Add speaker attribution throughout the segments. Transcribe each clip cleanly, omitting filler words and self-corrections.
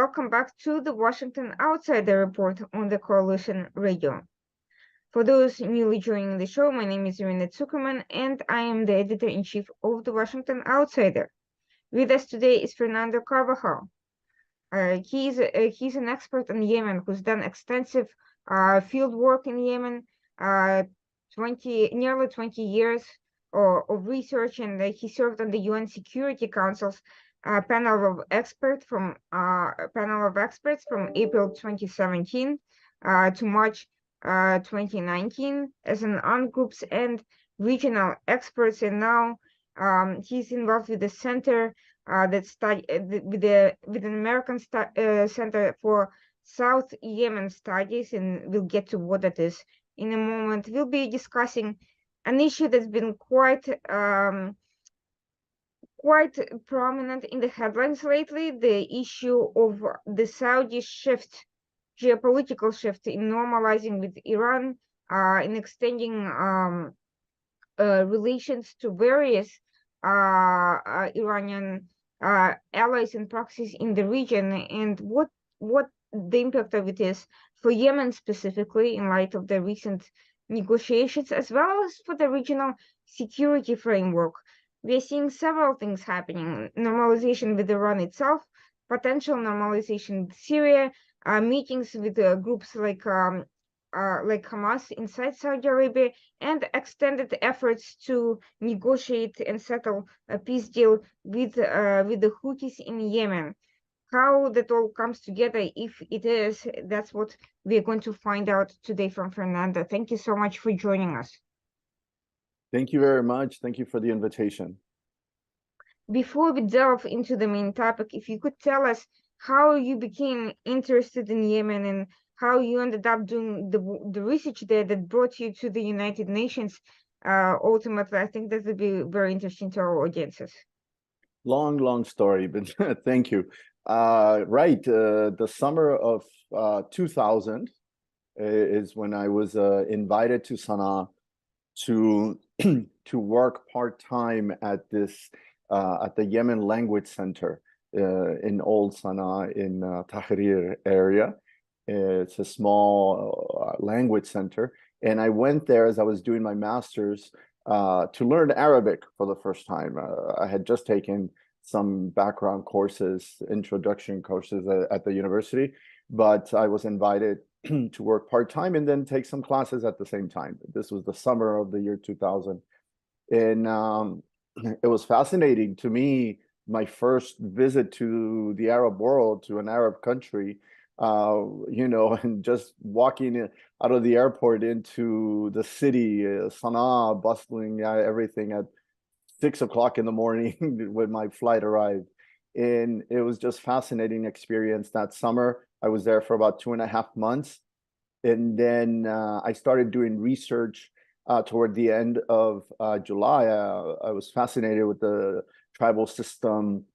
Speaker 1: welcome back to the Washington Outsider Report on the Coalition Radio. For those newly joining the show, my name is Irina Zuckerman, and I am the editor-in-chief of the Washington Outsider. With us today is Fernando Carvajal. He's an expert in Yemen who's done extensive field work in Yemen, nearly 20 years of research, and he served on the UN Security Council's panel of experts from April 2017 to March 2019 as an on-groups and regional experts, and now he's involved with the center that study with an American Center for South Yemen Studies, and we'll get to what that is in a moment. We'll be discussing an issue that's been quite prominent in the headlines lately, the issue of the Saudi geopolitical shift in normalizing with Iran, in extending relations to various Iranian allies and proxies in the region, and what the impact of it is for Yemen specifically in light of the recent negotiations, as well as for the regional security framework. We are seeing several things happening: normalization with Iran itself, potential normalization with Syria, meetings with groups like Hamas inside Saudi Arabia, and extended efforts to negotiate and settle a peace deal with the Houthis in Yemen. How that all comes together, if it is, that's what we're going to find out today from Fernando. Thank you so much for joining us.
Speaker 2: Thank you very much. Thank you for the invitation.
Speaker 1: Before we delve into the main topic, if you could tell us how you became interested in Yemen and how you ended up doing the research there that brought you to the United Nations, ultimately, I think that would be very interesting to our audiences.
Speaker 2: Long story, but thank you. Right, the summer of 2000 is when I was invited to Sana'a to work part-time at the Yemen Language Center in Old Sana'a in Tahrir area. It's a small language center, and I went there as I was doing my master's to learn Arabic for the first time. I had just taken some background courses, introduction courses at the university, but I was invited to work part-time and then take some classes at the same time. This was the summer of the year 2000. And it was fascinating to me, my first visit to the Arab world, to an Arab country, and just walking out of the airport into the city, Sana'a, bustling, everything at 6 o'clock in the morning when my flight arrived. And it was just fascinating experience that summer. I was there for about 2.5 months. And then I started doing research toward the end of July. I was fascinated with the tribal system,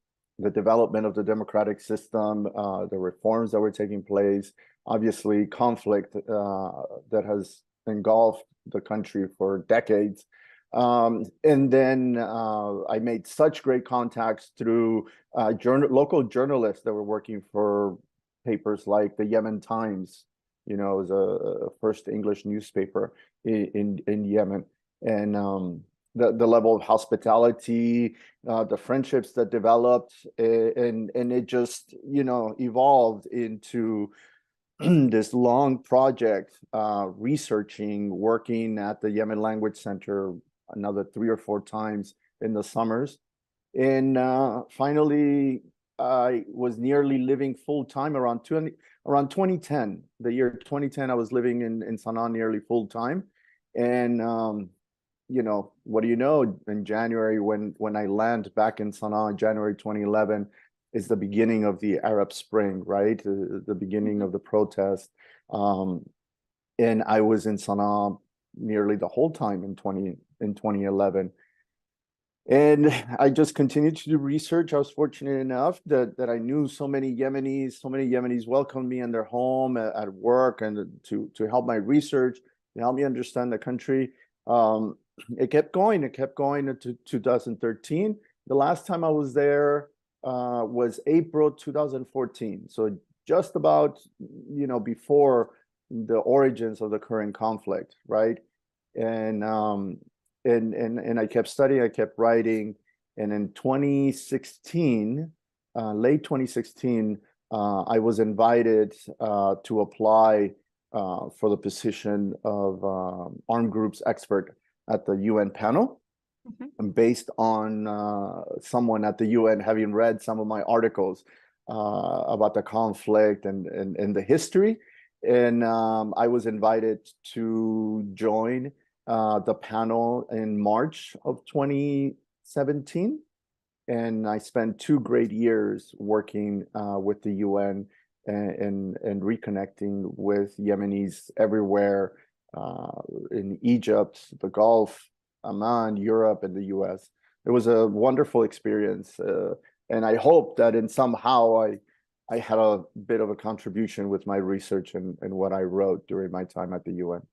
Speaker 2: the development of the democratic system, the reforms that were taking place, obviously conflict that has engulfed the country for decades. And then I made such great contacts through local journalists that were working for papers like the Yemen Times. It was a first English newspaper in Yemen. And the level of hospitality, the friendships that developed, and it just, evolved into this long project, researching, working at the Yemen Language Center another 3 or 4 times in the summers. And finally, I was nearly living full-time around 2010. The year 2010, I was living in Sana'a nearly full-time. And what do you know, in January, when I land back in Sana'a, January 2011, is the beginning of the Arab Spring, right? The beginning of the protest. And I was in Sana'a nearly the whole time in 2011. And I just continued to do research. I was fortunate enough that I knew so many Yemenis welcomed me in their home, at work, and to help my research, to help me understand the country. It kept going into 2013. The last time I was there, was April 2014. So just about, before the origins of the current conflict, right? And I kept studying, I kept writing, and in 2016, late 2016, I was invited to apply for the position of armed groups expert at the UN panel. And based on someone at the UN having read some of my articles about the conflict and the history. And I was invited to join the panel in March of 2017. And I spent 2 great years working with the UN and reconnecting with Yemenis everywhere in Egypt, the Gulf, Amman, Europe, and the US. It was a wonderful experience. And I hope that in somehow I had a bit of a contribution with my research and what I wrote during my time at the UN.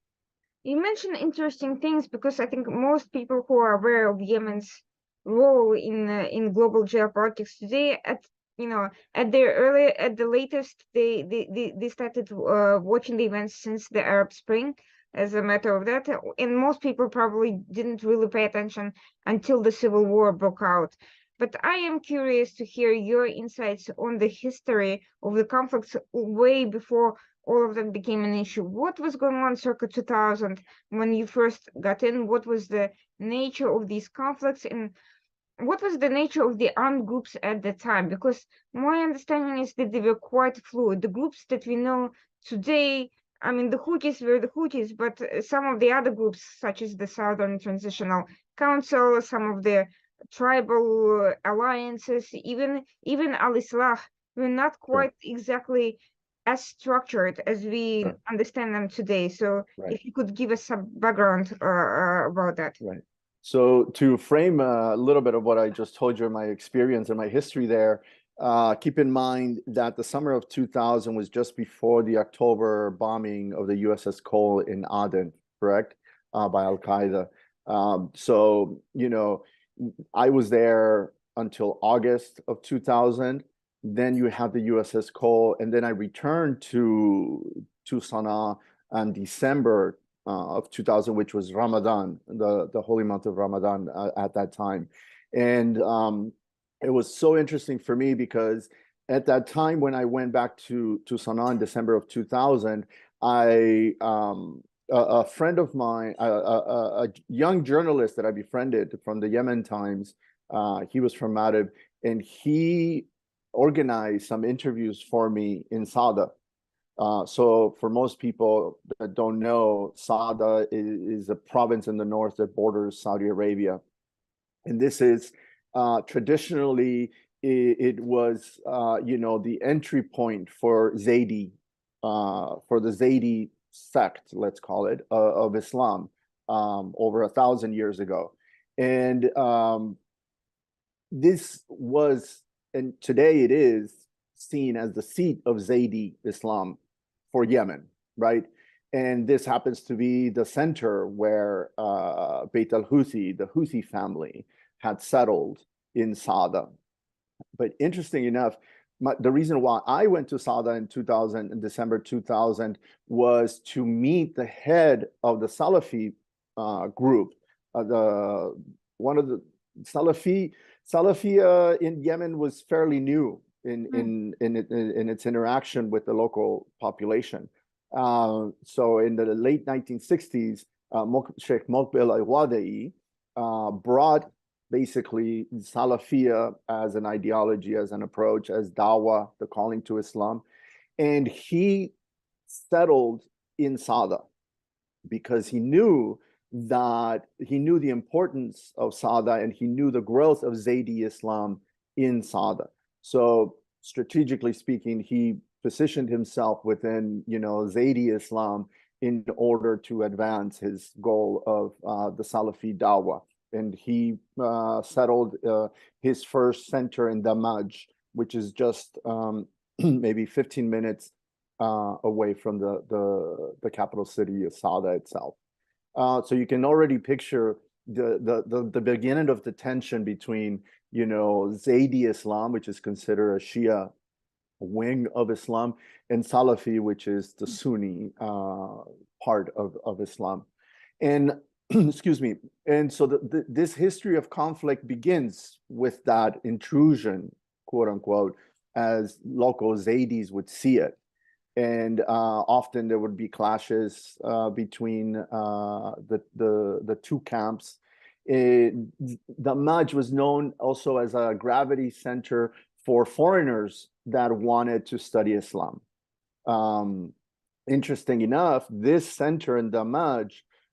Speaker 1: You mentioned interesting things because I think most people who are aware of Yemen's role in global geopolitics today, at the latest, they started watching the events since the Arab Spring. As a matter of that, and most people probably didn't really pay attention until the civil war broke out. But I am curious to hear your insights on the history of the conflicts way before all of them became an issue. What was going on circa 2000 when you first got in? What was the nature of these conflicts, and what was the nature of the armed groups at the time? Because my understanding is that they were quite fluid. The groups that we know today, I mean, the Houthis were the Houthis, but some of the other groups, such as the Southern Transitional Council, some of the tribal alliances, even Al-Islah, were not quite exactly as structured as we understand them today. So if you could give us some background about that.
Speaker 2: Right. So to frame a little bit of what I just told you, my experience and my history there, keep in mind that the summer of 2000 was just before the October bombing of the USS Cole in Aden, correct? By Al-Qaeda. So, I was there until August of 2000. Then you have the USS Cole, and then I returned to Sana'a in December of 2000, which was Ramadan, the holy month of Ramadan at that time. And it was so interesting for me because at that time when I went back to Sana'a in December of 2000, a friend of mine, a young journalist that I befriended from the Yemen Times, he was from Marib, and he organized some interviews for me in Sada. So for most people that don't know, Sada is a province in the north that borders Saudi Arabia. And this is traditionally, it was, the entry point for Zaydi, for the Zaydi sect, let's call it, of Islam, over 1,000 years ago. And this was, and today it is seen as the seat of Zaydi Islam for Yemen, right? And this happens to be the center where Beit al-Houthi, the Houthi family, had settled in Sada. But interesting enough, the reason why I went to Sada in December 2000, was to meet the head of the Salafi group. One of the Salafi in Yemen was fairly new in its interaction with the local population. So in the late 1960s, Sheikh Moqbil al-Wadai brought basically Salafia as an ideology, as an approach, as dawah, the calling to Islam. And he settled in Sada because he knew the importance of Sada, and he knew the growth of Zaydi Islam in Sada. So strategically speaking, he positioned himself within, Zaydi Islam in order to advance his goal of the Salafi dawah. And he settled his first center in Damaj, which is just maybe 15 minutes away from the capital city of Sada itself. So you can already picture the beginning of the tension between, you know, Zaydi Islam, which is considered a Shia wing of Islam, and Salafi, which is the Sunni part of Islam. And excuse me. And so this history of conflict begins with that intrusion, quote unquote, as local Zaydis would see it. And often there would be clashes between the two camps. Damaj was known also as a gravity center for foreigners that wanted to study Islam. Interesting enough, this center in Damaj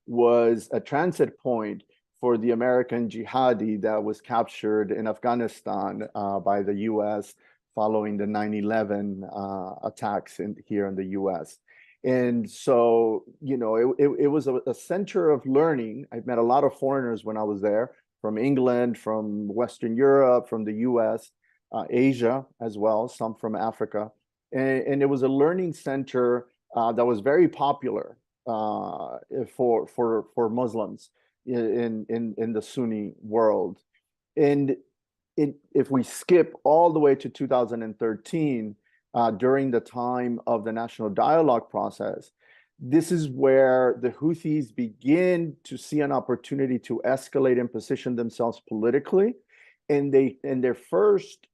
Speaker 2: was a transit point for the American jihadi that was captured in Afghanistan by the US following the 9/11 attacks here in the US. And so, you know, it was a center of learning. I met a lot of foreigners when I was there, from England, from Western Europe, from the US, Asia as well, some from Africa. And it was a learning center that was very popular for Muslims in the Sunni world. And if we skip all the way to 2013, during the time of the national dialogue process, this is where the Houthis begin to see an opportunity to escalate and position themselves politically. And their first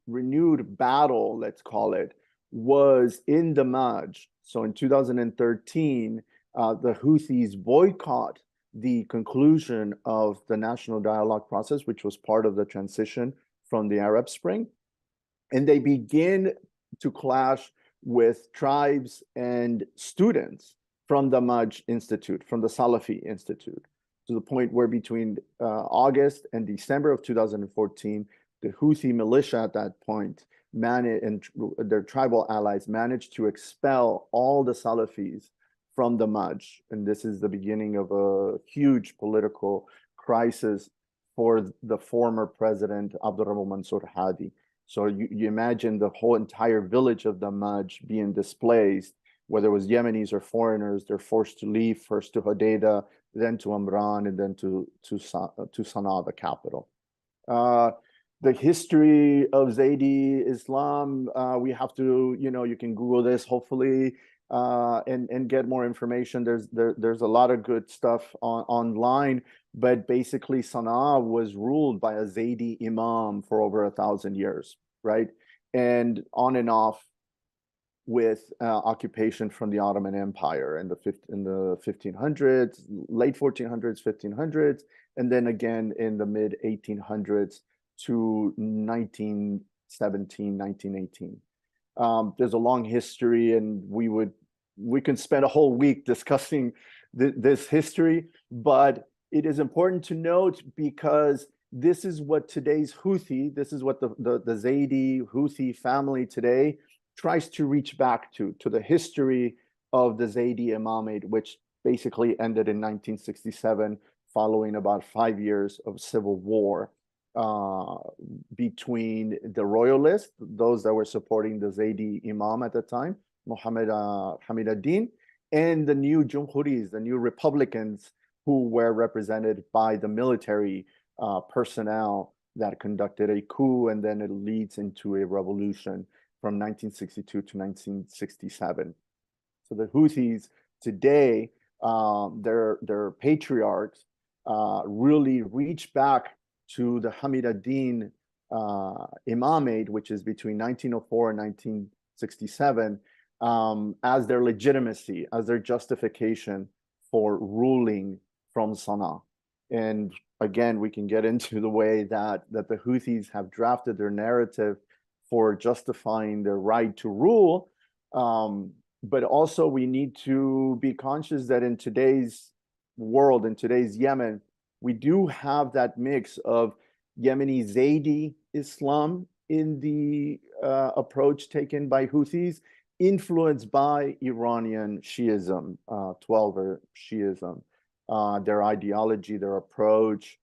Speaker 2: renewed battle, let's call it, was in Damaj. So in 2013, the Houthis boycott the conclusion of the national dialogue process, which was part of the transition from the Arab Spring. And they begin to clash with tribes and students from the Damaj Institute, from the Salafi Institute, to the point where between August and December of 2014, the Houthi militia at that point and their tribal allies managed to expel all the Salafis from Damaj. And this is the beginning of a huge political crisis for the former president, Abdurrahman Mansour Hadi. So you imagine the whole entire village of Damaj being displaced, whether it was Yemenis or foreigners. They're forced to leave, first to Hodeidah, then to Amran, and then to Sana'a, the capital. The history of Zaydi Islam, we have to, you know, you can Google this, hopefully, and get more information. There's a lot of good stuff online, but basically Sana'a was ruled by a Zaydi Imam for over 1,000 years, right? And on and off with occupation from the Ottoman Empire in the 1500s, late 1400s, 1500s, and then again in the mid 1800s to 1917, 1918. There's a long history, and we can spend a whole week discussing this history, but it is important to note because this is what today's Houthi, this is what the Zaydi Houthi family today tries to reach back to the history of the Zaydi Imamate, which basically ended in 1967 following about 5 years of civil war between the royalists, those that were supporting the Zaydi Imam at the time, Muhammad Hamid ad-Din, and the new Jumhuris, the new Republicans, who were represented by the military personnel that conducted a coup, and then it leads into a revolution from 1962 to 1967. So the Houthis today, their patriarchs really reach back to the Hamid ad-Din imamate, which is between 1904 and 1967, as their legitimacy, as their justification for ruling from Sana'a. And again, we can get into the way that the Houthis have drafted their narrative for justifying their right to rule. But also we need to be conscious that in today's world, in today's Yemen, we do have that mix of Yemeni Zaydi Islam in the approach taken by Houthis, influenced by Iranian Shiism, Twelver Shiism, their ideology, their approach,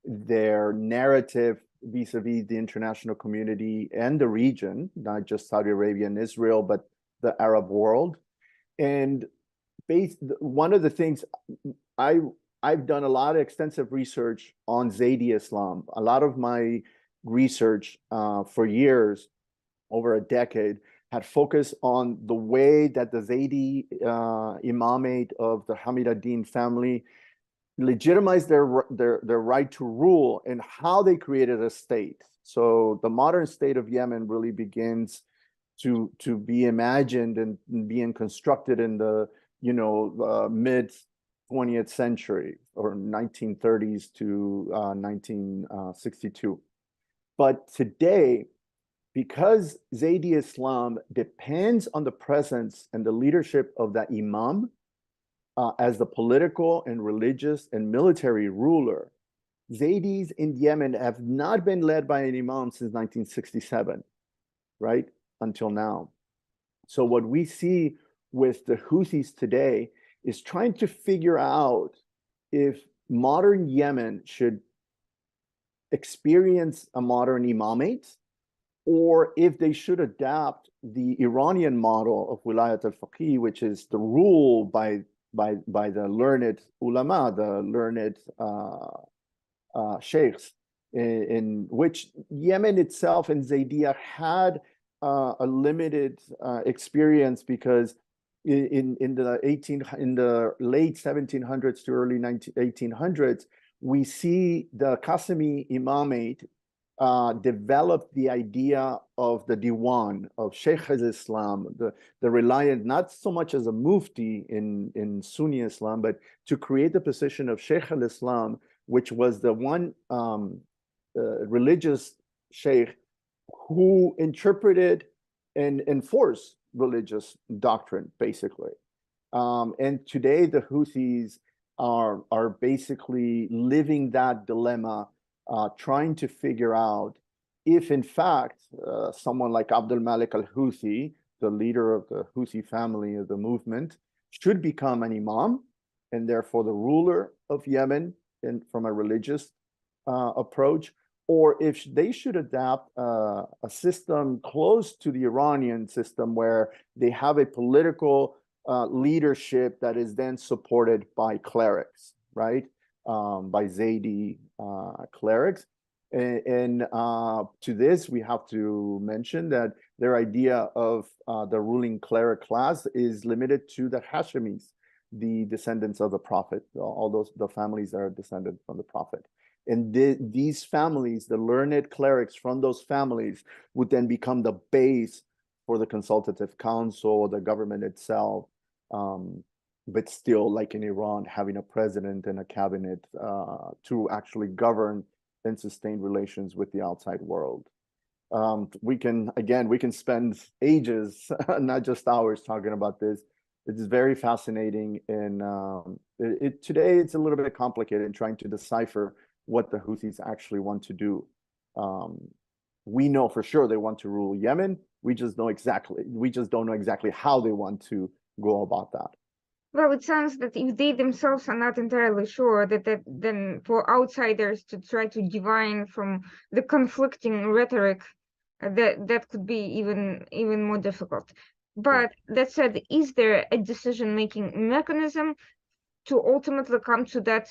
Speaker 2: their narrative vis-a-vis the international community and the region, not just Saudi Arabia and Israel, but the Arab world. And one of the things I I've done a lot of extensive research on Zaidi Islam. A lot of my research for years, over a decade, had focused on the way that the Zaidi imamate of the Hamid ad-Din family legitimized their right to rule and how they created a state. So the modern state of Yemen really begins to be imagined and being constructed in the mid 20th century, or 1930s to 1962. But today, because Zaidi Islam depends on the presence and the leadership of that imam as the political and religious and military ruler, Zaydis in Yemen have not been led by an imam since 1967, right? Until now. So what we see with the Houthis today is trying to figure out if modern Yemen should experience a modern imamate, or if they should adapt the Iranian model of Wilayat al-Faqih, which is the rule by the learned ulama, the learned sheikhs, in which Yemen itself and Zaydiyah had a limited experience, because in the late 1700s to early 1800s, we see the Qasimi imamate developed the idea of the diwan of Sheikh al-Islam, the reliant not so much as a mufti in Sunni Islam, but to create the position of Sheikh al-Islam, which was the one religious sheikh who interpreted and enforced religious doctrine, basically. And today the Houthis are basically living that dilemma, trying to figure out if, in fact, someone like Abdul Malik al-Houthi, the leader of the Houthi family of the movement, should become an imam and therefore the ruler of Yemen from a religious approach, or if they should adapt a system close to the Iranian system, where they have a political leadership that is then supported by clerics, right? By Zaidi clerics. And to this, we have to mention that their idea of the ruling cleric class is limited to the Hashemis, the descendants of the Prophet, all the families that are descended from the Prophet. And these families, the learned clerics from those families, would then become the base for the consultative council, the government itself, but still, like in Iran, having a president and a cabinet to actually govern and sustain relations with the outside world. We can spend ages, not just hours, talking about this. It's very fascinating, and today it's a little bit complicated in trying to decipher what the Houthis actually want to do. We know for sure they want to rule Yemen. We just don't know exactly how they want to go about that.
Speaker 1: Well, it sounds that if they themselves are not entirely sure, that then for outsiders to try to divine from the conflicting rhetoric, that could be even more difficult. But that said, is there a decision-making mechanism to ultimately come to that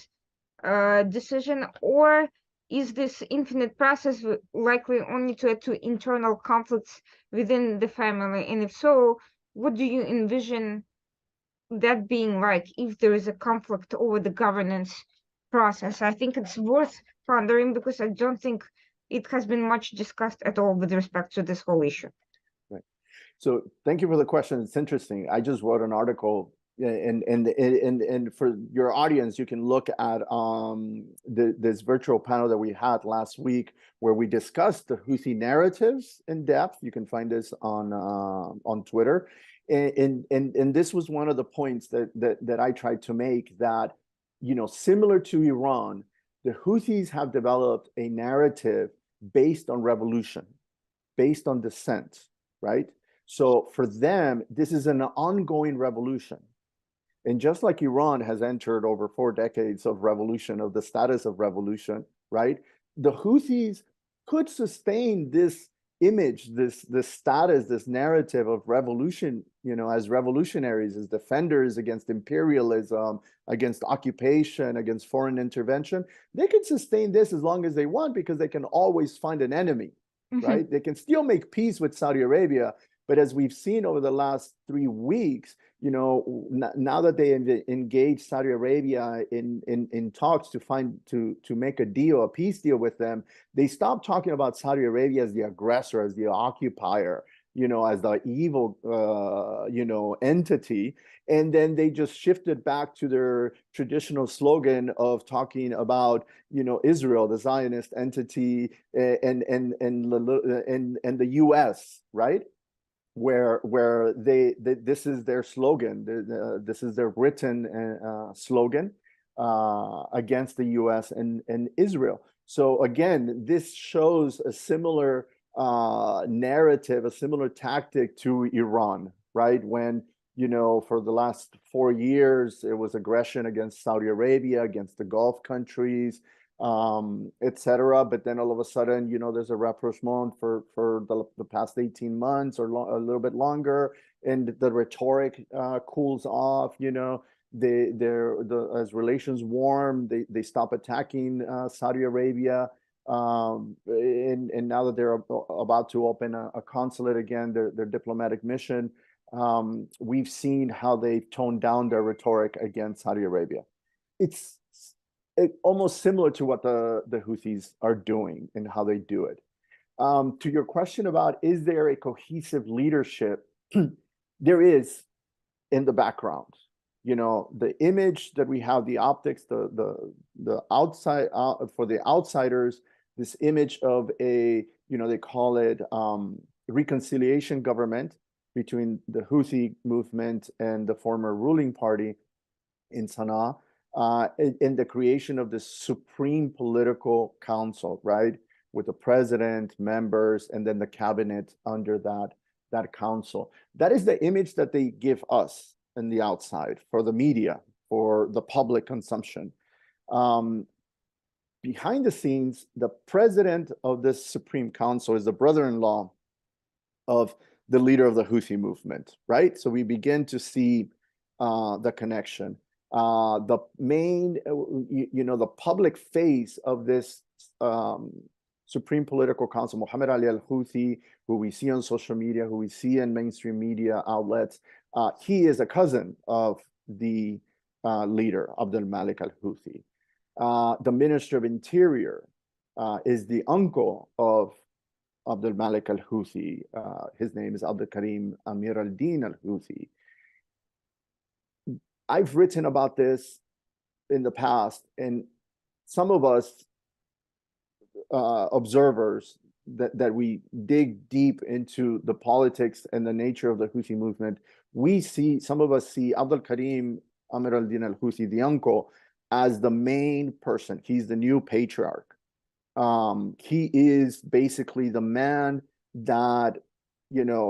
Speaker 1: decision, or is this infinite process likely only to add to internal conflicts within the family? And if so, what do you envision that being like if there is a conflict over the governance process? I think it's worth pondering, because I don't think it has been much discussed at all with respect to this whole issue.
Speaker 2: Right. So thank you for the question. It's interesting. I just wrote an article, and for your audience, you can look at this virtual panel that we had last week, where we discussed the Houthi narratives in depth. You can find this on Twitter. And this was one of the points that I tried to make, that, similar to Iran, the Houthis have developed a narrative based on revolution, based on dissent, right? So for them, this is an ongoing revolution. And just like Iran has entered over 4 decades of revolution, of the status of revolution, right? The Houthis could sustain this image, this status, this narrative of revolution as revolutionaries, as defenders against imperialism, against occupation, against foreign intervention. They can sustain this as long as they want because they can always find an enemy, right? They can still make peace with Saudi Arabia. But as we've seen over the last 3 weeks, now that they engaged Saudi Arabia in talks to make a deal, a peace deal with them, they stopped talking about Saudi Arabia as the aggressor, as the occupier, as the evil, entity. And then they just shifted back to their traditional slogan of talking about, Israel, the Zionist entity, and the U.S., right? Where this is their slogan, this is their written slogan against the U.S. and Israel. So again, this shows a similar narrative, a similar tactic to Iran, right? When, for the last 4 years, it was aggression against Saudi Arabia, against the Gulf countries, etc. But then all of a sudden, there's a rapprochement for the past 18 months or a little bit longer, and the rhetoric cools off. As relations warm, they stop attacking Saudi Arabia. And now that they're about to open a consulate again, their diplomatic mission, we've seen how they've toned down their rhetoric against Saudi Arabia. It's almost similar to what the Houthis are doing and how they do it. To your question about, is there a cohesive leadership? There is in the background. The image that we have, the optics, the outside, for the outsiders, this image of a, they call it reconciliation government between the Houthi movement and the former ruling party in Sana'a, in the creation of the Supreme Political Council, right? With the president, members, and then the cabinet under that council. That is the image that they give us in the outside, for the media, for the public consumption. Behind the scenes, the president of this Supreme Council is the brother-in-law of the leader of the Houthi movement, right? So we begin to see the connection. The main, the public face of this Supreme Political Council, Mohammed Ali al-Houthi, who we see on social media, who we see in mainstream media outlets, he is a cousin of the leader, Abdul Malik al-Houthi. The Minister of Interior is the uncle of Abdul Malik al-Houthi. His name is Abdul Karim Amir al-Din al-Houthi. I've written about this in the past, and some of us observers that we dig deep into the politics and the nature of the Houthi movement, some of us see Abdul Karim Amir al-Din al-Houthi, the uncle, as the main person. He's the new patriarch. He is basically the man that,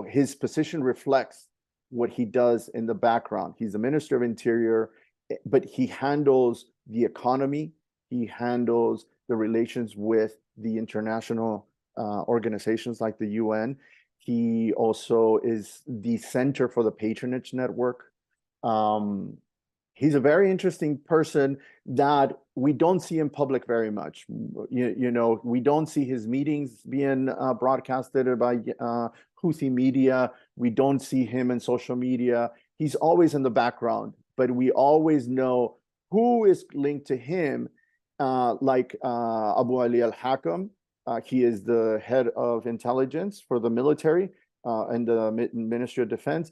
Speaker 2: his position reflects what he does in the background. He's the Minister of Interior, but he handles the economy. He handles the relations with the international organizations like the UN. He also is the center for the patronage network. He's a very interesting person that we don't see in public very much. We don't see his meetings being broadcasted by Houthi media. We don't see him in social media. He's always in the background, but we always know who is linked to him, like Abu Ali al-Hakam. He is the head of intelligence for the military and the Ministry of Defense.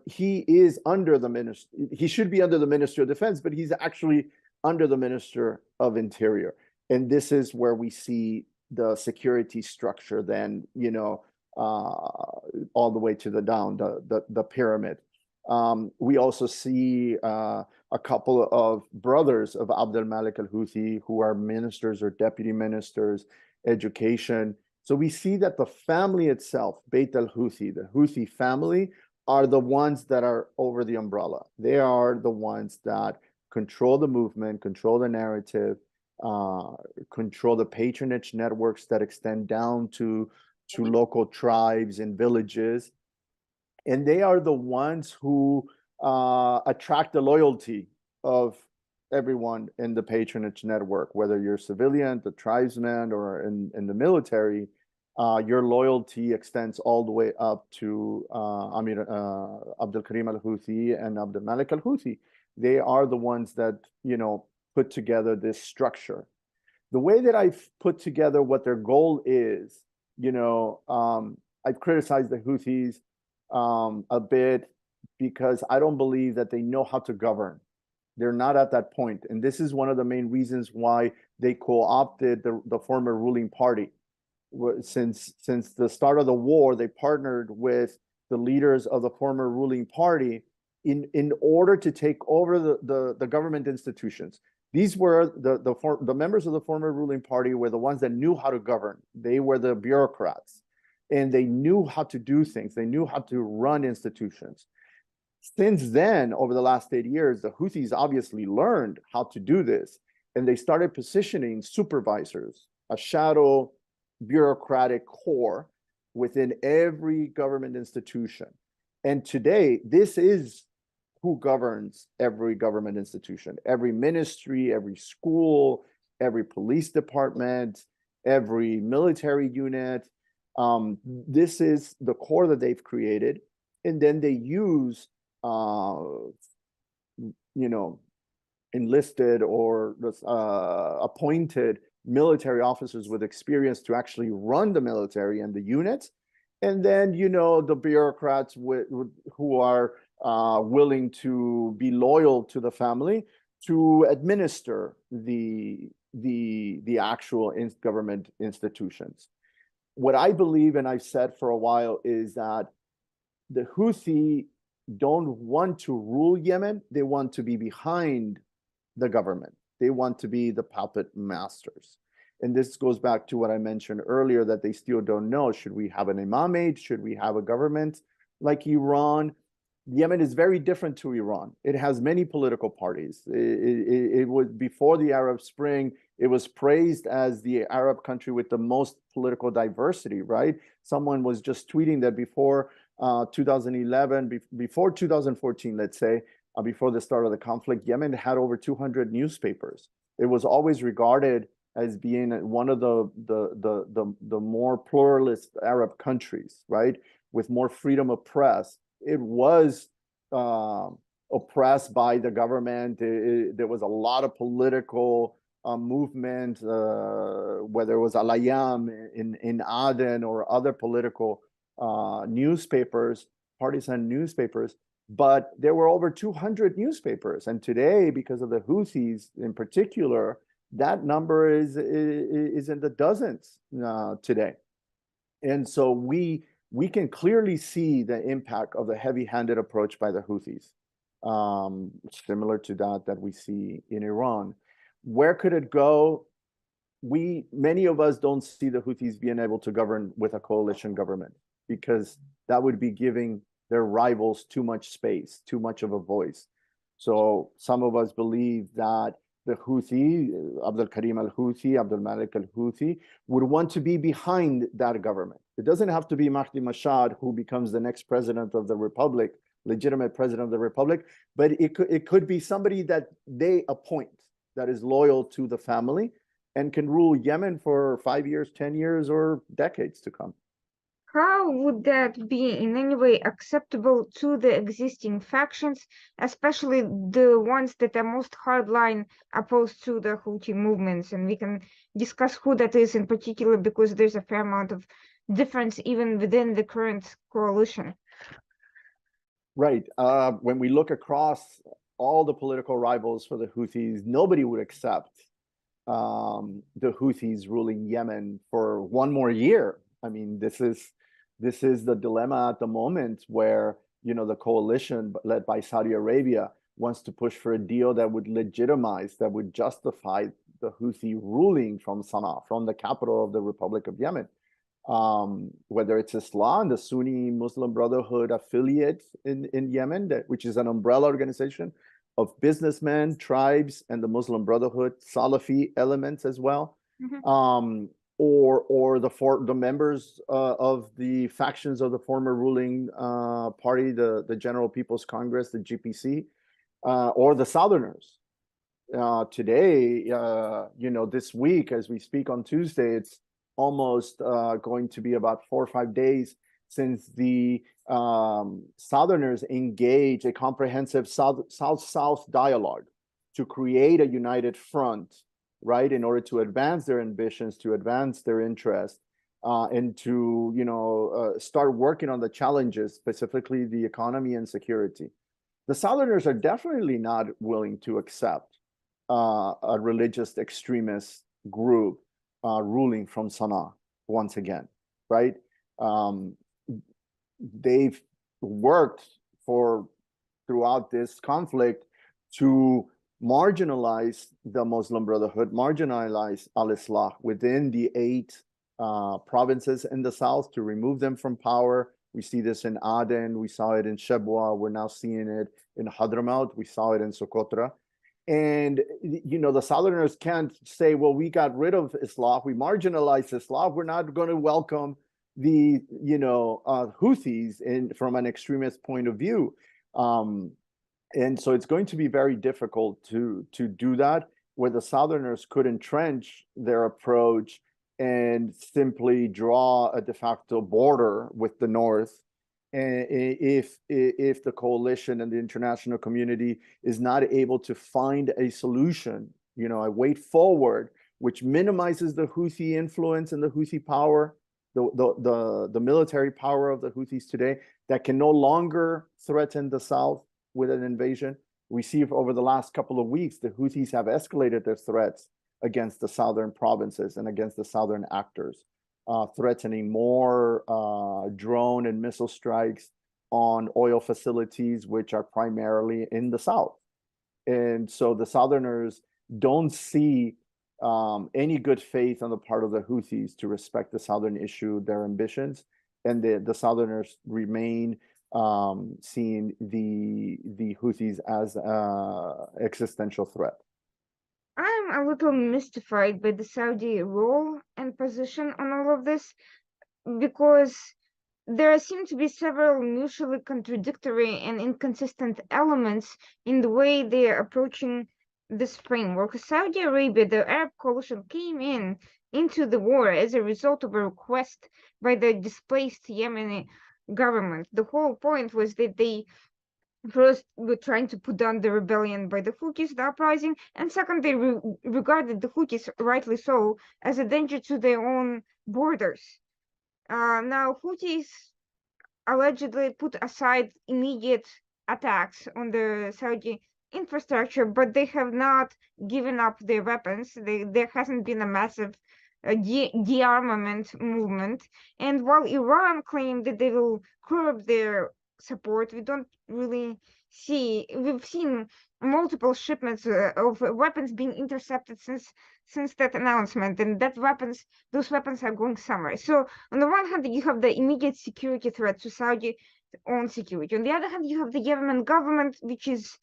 Speaker 2: He is under the ministry. He should be under the Ministry of Defense, but he's actually under the Minister of Interior. And this is where we see the security structure then, all the way to the pyramid. We also see a couple of brothers of Abdul Malik al-Houthi who are ministers or deputy ministers, education. So we see that the family itself, Beit al-Houthi, the Houthi family, are the ones that are over the umbrella. They are the ones that control the movement, control the narrative, control the patronage networks that extend down to local tribes and villages. And they are the ones who attract the loyalty of everyone in the patronage network, whether you're civilian, the tribesman, or in the military. Your loyalty extends all the way up to Abdul Karim al-Houthi and Abdul Malik al-Houthi. They are the ones that, put together this structure. The way that I've put together what their goal is, I've criticized the Houthis a bit because I don't believe that they know how to govern. They're not at that point. And this is one of the main reasons why they co-opted the former ruling party. Since the start of the war, they partnered with the leaders of the former ruling party in order to take over the government institutions. These were the members of the former ruling party were the ones that knew how to govern. They were the bureaucrats, and they knew how to do things. They knew how to run institutions. Since then, over the last 8 years, the Houthis obviously learned how to do this, and they started positioning supervisors, a shadow bureaucratic core within every government institution. And today, this is who governs every government institution, every ministry, every school, every police department, every military unit. This is the core that they've created. And then they use, enlisted or appointed military officers with experience to actually run the military and the units. And then, the bureaucrats who are willing to be loyal to the family to administer the actual government institutions. What I believe, and I've said for a while, is that the Houthi don't want to rule Yemen. They want to be behind the government. They want to be the puppet masters. And this goes back to what I mentioned earlier, that they still don't know. Should we have an imamate? Should we have a government like Iran? Yemen is very different to Iran. It has many political parties. It was before the Arab Spring, it was praised as the Arab country with the most political diversity, right? Someone was just tweeting that before 2011, before 2014, let's say, before the start of the conflict, Yemen had over 200 newspapers. It was always regarded as being one of the more pluralist Arab countries, right? With more freedom of press. It was oppressed by the government. There was a lot of political movement, whether it was Al-Ayam in Aden or other political newspapers, partisan newspapers. But there were over 200 newspapers. And today, because of the Houthis in particular, that number is in the dozens today. And so we can clearly see the impact of the heavy-handed approach by the Houthis, similar to that we see in Iran. Where could it go? Many of us don't see the Houthis being able to govern with a coalition government, because that would be giving their rivals too much space, too much of a voice. So some of us believe that the Houthi, Abdul Karim al-Houthi, Abdul Malik al-Houthi, would want to be behind that government. It doesn't have to be Mahdi Mashhad, who becomes the next president of the republic, legitimate president of the republic, but it could be somebody that they appoint that is loyal to the family and can rule Yemen for 5 years, 10 years, or decades to come.
Speaker 1: How would that be in any way acceptable to the existing factions, especially the ones that are most hardline opposed to the Houthi movements? And we can discuss who that is in particular, because there's a fair amount of difference even within the current coalition.
Speaker 2: Right. When we look across all the political rivals for the Houthis, nobody would accept the Houthis ruling Yemen for one more year. I mean, this is the dilemma at the moment, where the coalition led by Saudi Arabia wants to push for a deal that would legitimize, that would justify the Houthi ruling from Sana'a, from the capital of the Republic of Yemen. Whether it's Islam, the Sunni Muslim Brotherhood affiliate in Yemen, which is an umbrella organization of businessmen, tribes, and the Muslim Brotherhood, Salafi elements as well. or the members of the factions of the former ruling party, the General People's Congress, the GPC, or the Southerners. Today, this week, as we speak on Tuesday, it's almost going to be about 4 or 5 days since the Southerners engage a comprehensive South-South dialogue to create a united front, right, in order to advance their ambitions, to advance their interests, and to start working on the challenges, specifically the economy and security. The Southerners are definitely not willing to accept a religious extremist group ruling from Sana'a once again, right? They've worked throughout this conflict to marginalize the Muslim Brotherhood, marginalize al-Islah within the 8 provinces in the south, to remove them from power. We see this in Aden, we saw it in Shabwa, we're now seeing it in Hadramaut, we saw it in Socotra. And, the Southerners can't say, well, we got rid of Islah, we marginalized Islah, we're not going to welcome the, Houthis from an extremist point of view. And so it's going to be very difficult to do that, where the Southerners could entrench their approach and simply draw a de facto border with the North. And if the coalition and the international community is not able to find a solution, a way forward, which minimizes the Houthi influence and the Houthi power, the military power of the Houthis today, that can no longer threaten the South with an invasion. We see over the last couple of weeks, the Houthis have escalated their threats against the southern provinces and against the southern actors, threatening more drone and missile strikes on oil facilities, which are primarily in the south. And so the Southerners don't see any good faith on the part of the Houthis to respect the southern issue, their ambitions, and the Southerners remain seeing the Houthis as an existential threat.
Speaker 1: I'm a little mystified by the Saudi role and position on all of this, because there seem to be several mutually contradictory and inconsistent elements in the way they are approaching this framework. Saudi Arabia, the Arab coalition, came into the war as a result of a request by the displaced Yemeni government. The whole point was that they first were trying to put down the rebellion by the Houthis, the uprising, and second, they regarded the Houthis, rightly so, as a danger to their own borders. Now, Houthis allegedly put aside immediate attacks on the Saudi infrastructure, but they have not given up their weapons. There hasn't been a massive de-armament movement. And while Iran claimed that they will curb their support, we don't really see. We've seen multiple shipments of weapons being intercepted since that announcement, and those weapons are going somewhere. So on the one hand, you have the immediate security threat to Saudi own security. On the other hand, you have the Yemen government, which is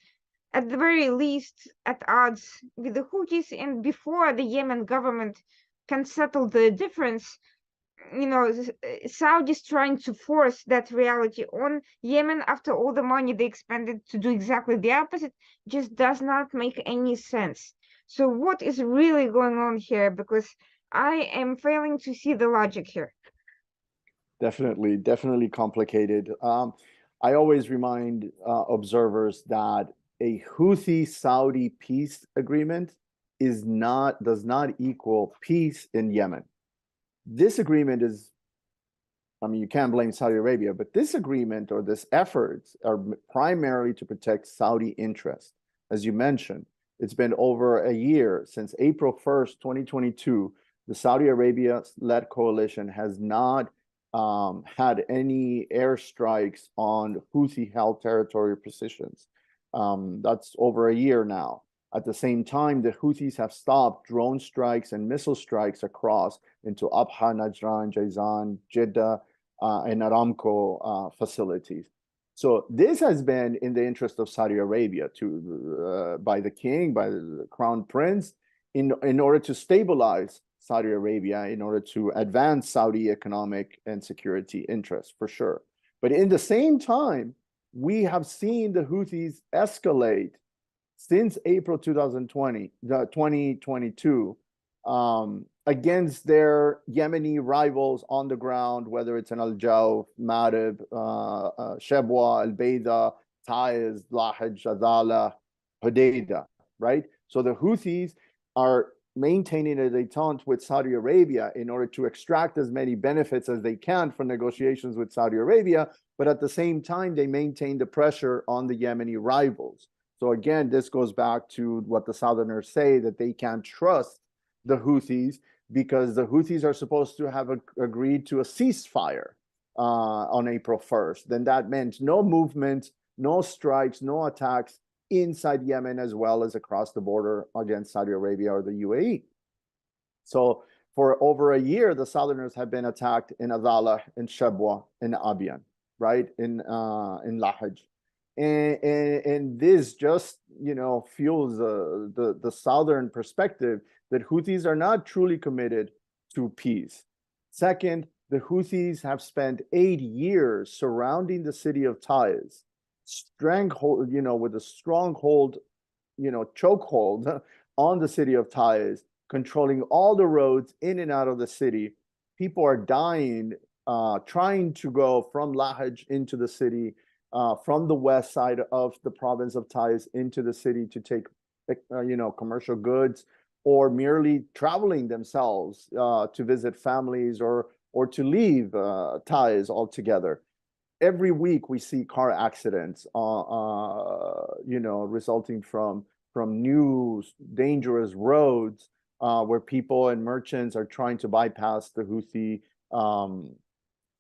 Speaker 1: at the very least at odds with the Houthis, and before the Yemen government can settle the difference, Saudi is trying to force that reality on Yemen after all the money they expended to do exactly the opposite. Just does not make any sense. So what is really going on here? Because I am failing to see the logic here.
Speaker 2: Definitely complicated. I always remind observers that a Houthi-Saudi peace agreement does not equal peace in Yemen. This agreement is, you can't blame Saudi Arabia, but this agreement or this efforts are primarily to protect Saudi interests. As you mentioned, it's been over a year since April 1st, 2022, the Saudi Arabia-led coalition has not had any airstrikes on Houthi-held territorial positions. That's over a year now. At the same time, the Houthis have stopped drone strikes and missile strikes across into Abha, Najran, Jazan, Jeddah, and Aramco facilities. So this has been in the interest of Saudi Arabia by the king, by the crown prince, in order to stabilize Saudi Arabia in order to advance Saudi economic and security interests, for sure. But in the same time, we have seen the Houthis escalate since April 2022 against their Yemeni rivals on the ground, whether it's in Al Jauf, Marib, Shabwa, Al Baida, Taiz, Lahaj, Adala, Hodeidah, right? So the Houthis are maintaining a détente with Saudi Arabia in order to extract as many benefits as they can from negotiations with Saudi Arabia, but at the same time, they maintain the pressure on the Yemeni rivals. So again, this goes back to what the Southerners say, that they can't trust the Houthis because the Houthis are supposed to have agreed to a ceasefire on April 1st. Then that meant no movement, no strikes, no attacks inside Yemen, as well as across the border against Saudi Arabia or the UAE. So for over a year, the Southerners have been attacked in Adala, in Shabwa, in Abiyan, right, in Lahaj. And this just, fuels the Southern perspective that Houthis are not truly committed to peace. Second, the Houthis have spent 8 years surrounding the city of Taiz, stranglehold, with a stronghold, chokehold on the city of Taiz, controlling all the roads in and out of the city. People are dying, trying to go from Lahaj into the city, from the west side of the province of Taiz into the city to take, commercial goods, or merely traveling themselves to visit families or to leave Taiz altogether. Every week we see car accidents, resulting from new dangerous roads where people and merchants are trying to bypass the Houthi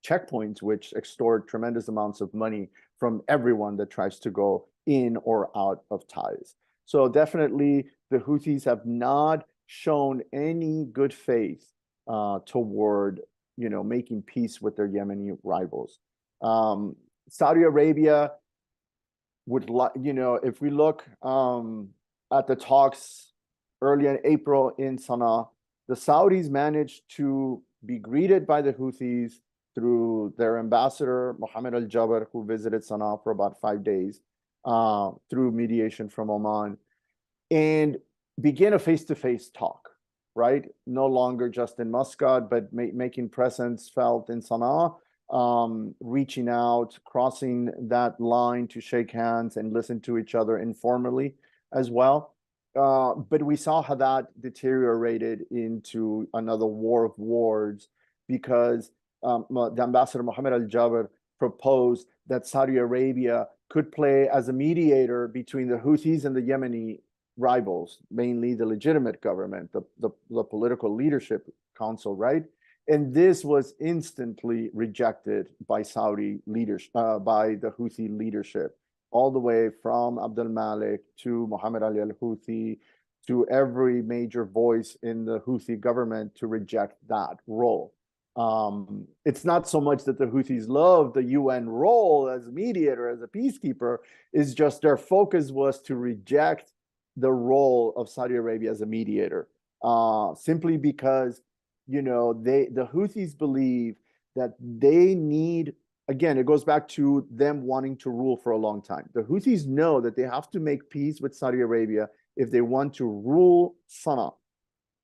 Speaker 2: checkpoints, which extort tremendous amounts of money from everyone that tries to go in or out of Taiz. So definitely the Houthis have not shown any good faith toward, making peace with their Yemeni rivals. Saudi Arabia would like, if we look at the talks early in April in Sana'a, the Saudis managed to be greeted by the Houthis through their ambassador, Mohammed Al-Jaber, who visited Sana'a for about 5 days, through mediation from Oman, and begin a face-to-face talk, right? No longer just in Muscat, but making presence felt in Sana'a, reaching out, crossing that line to shake hands and listen to each other informally as well. But we saw how that deteriorated into another war of words, because the ambassador Mohammed Al-Jaber proposed that Saudi Arabia could play as a mediator between the Houthis and the Yemeni rivals, mainly the legitimate government, the political leadership council, right? And this was instantly rejected by Saudi leadership, by the Houthi leadership, all the way from Abdul Malik to Mohammed Ali al-Houthi to every major voice in the Houthi government to reject that role. It's not so much that the Houthis love the UN role as a mediator, as a peacekeeper, it's just their focus was to reject the role of Saudi Arabia as a mediator, simply because, the Houthis believe that they need, again, it goes back to them wanting to rule for a long time. The Houthis know that they have to make peace with Saudi Arabia if they want to rule Sana'a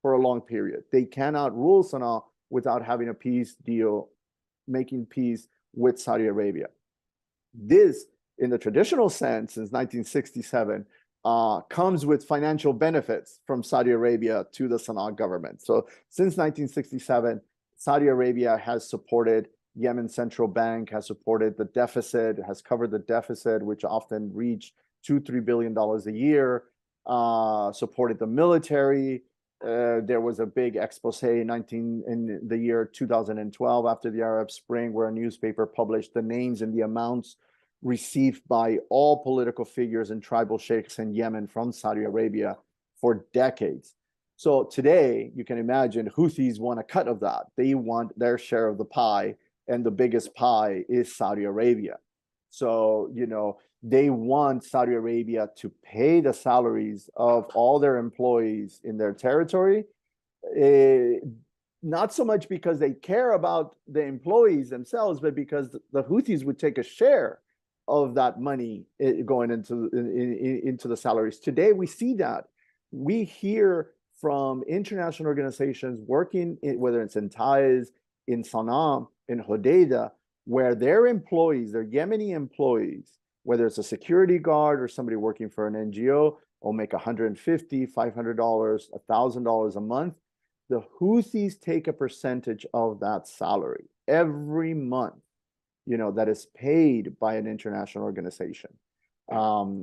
Speaker 2: for a long period. They cannot rule Sana'a without having a peace deal, making peace with Saudi Arabia. This, in the traditional sense, since 1967, comes with financial benefits from Saudi Arabia to the Sana'a government. So since 1967, Saudi Arabia has supported Yemen Central Bank, has supported the deficit, has covered the deficit, which often reached $2-3 billion a year, supported the military. There was a big expose in the year 2012 after the Arab Spring, where a newspaper published the names and the amounts received by all political figures and tribal sheikhs in Yemen from Saudi Arabia for decades. So today, you can imagine Houthis want a cut of that. They want their share of the pie, and the biggest pie is Saudi Arabia. So, they want Saudi Arabia to pay the salaries of all their employees in their territory, not so much because they care about the employees themselves, but because the Houthis would take a share of that money going into the salaries. Today, we see that. We hear from international organizations working, whether it's in Taiz, in Sana'a, in Hodeidah, where their employees, their Yemeni employees, whether it's a security guard or somebody working for an NGO, will make $150, $500, $1,000 a month. The Houthis take a percentage of that salary every month, that is paid by an international organization. Back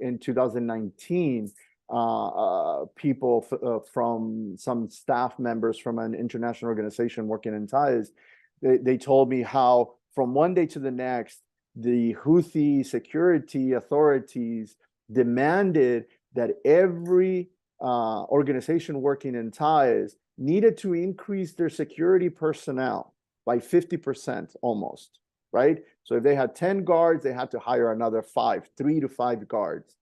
Speaker 2: in 2019, people from some staff members from an international organization working in Taiz, they told me how from one day to the next, the Houthi security authorities demanded that every organization working in Taiz needed to increase their security personnel by 50% almost, right? So if they had 10 guards, they had to hire another 3 to 5 guards.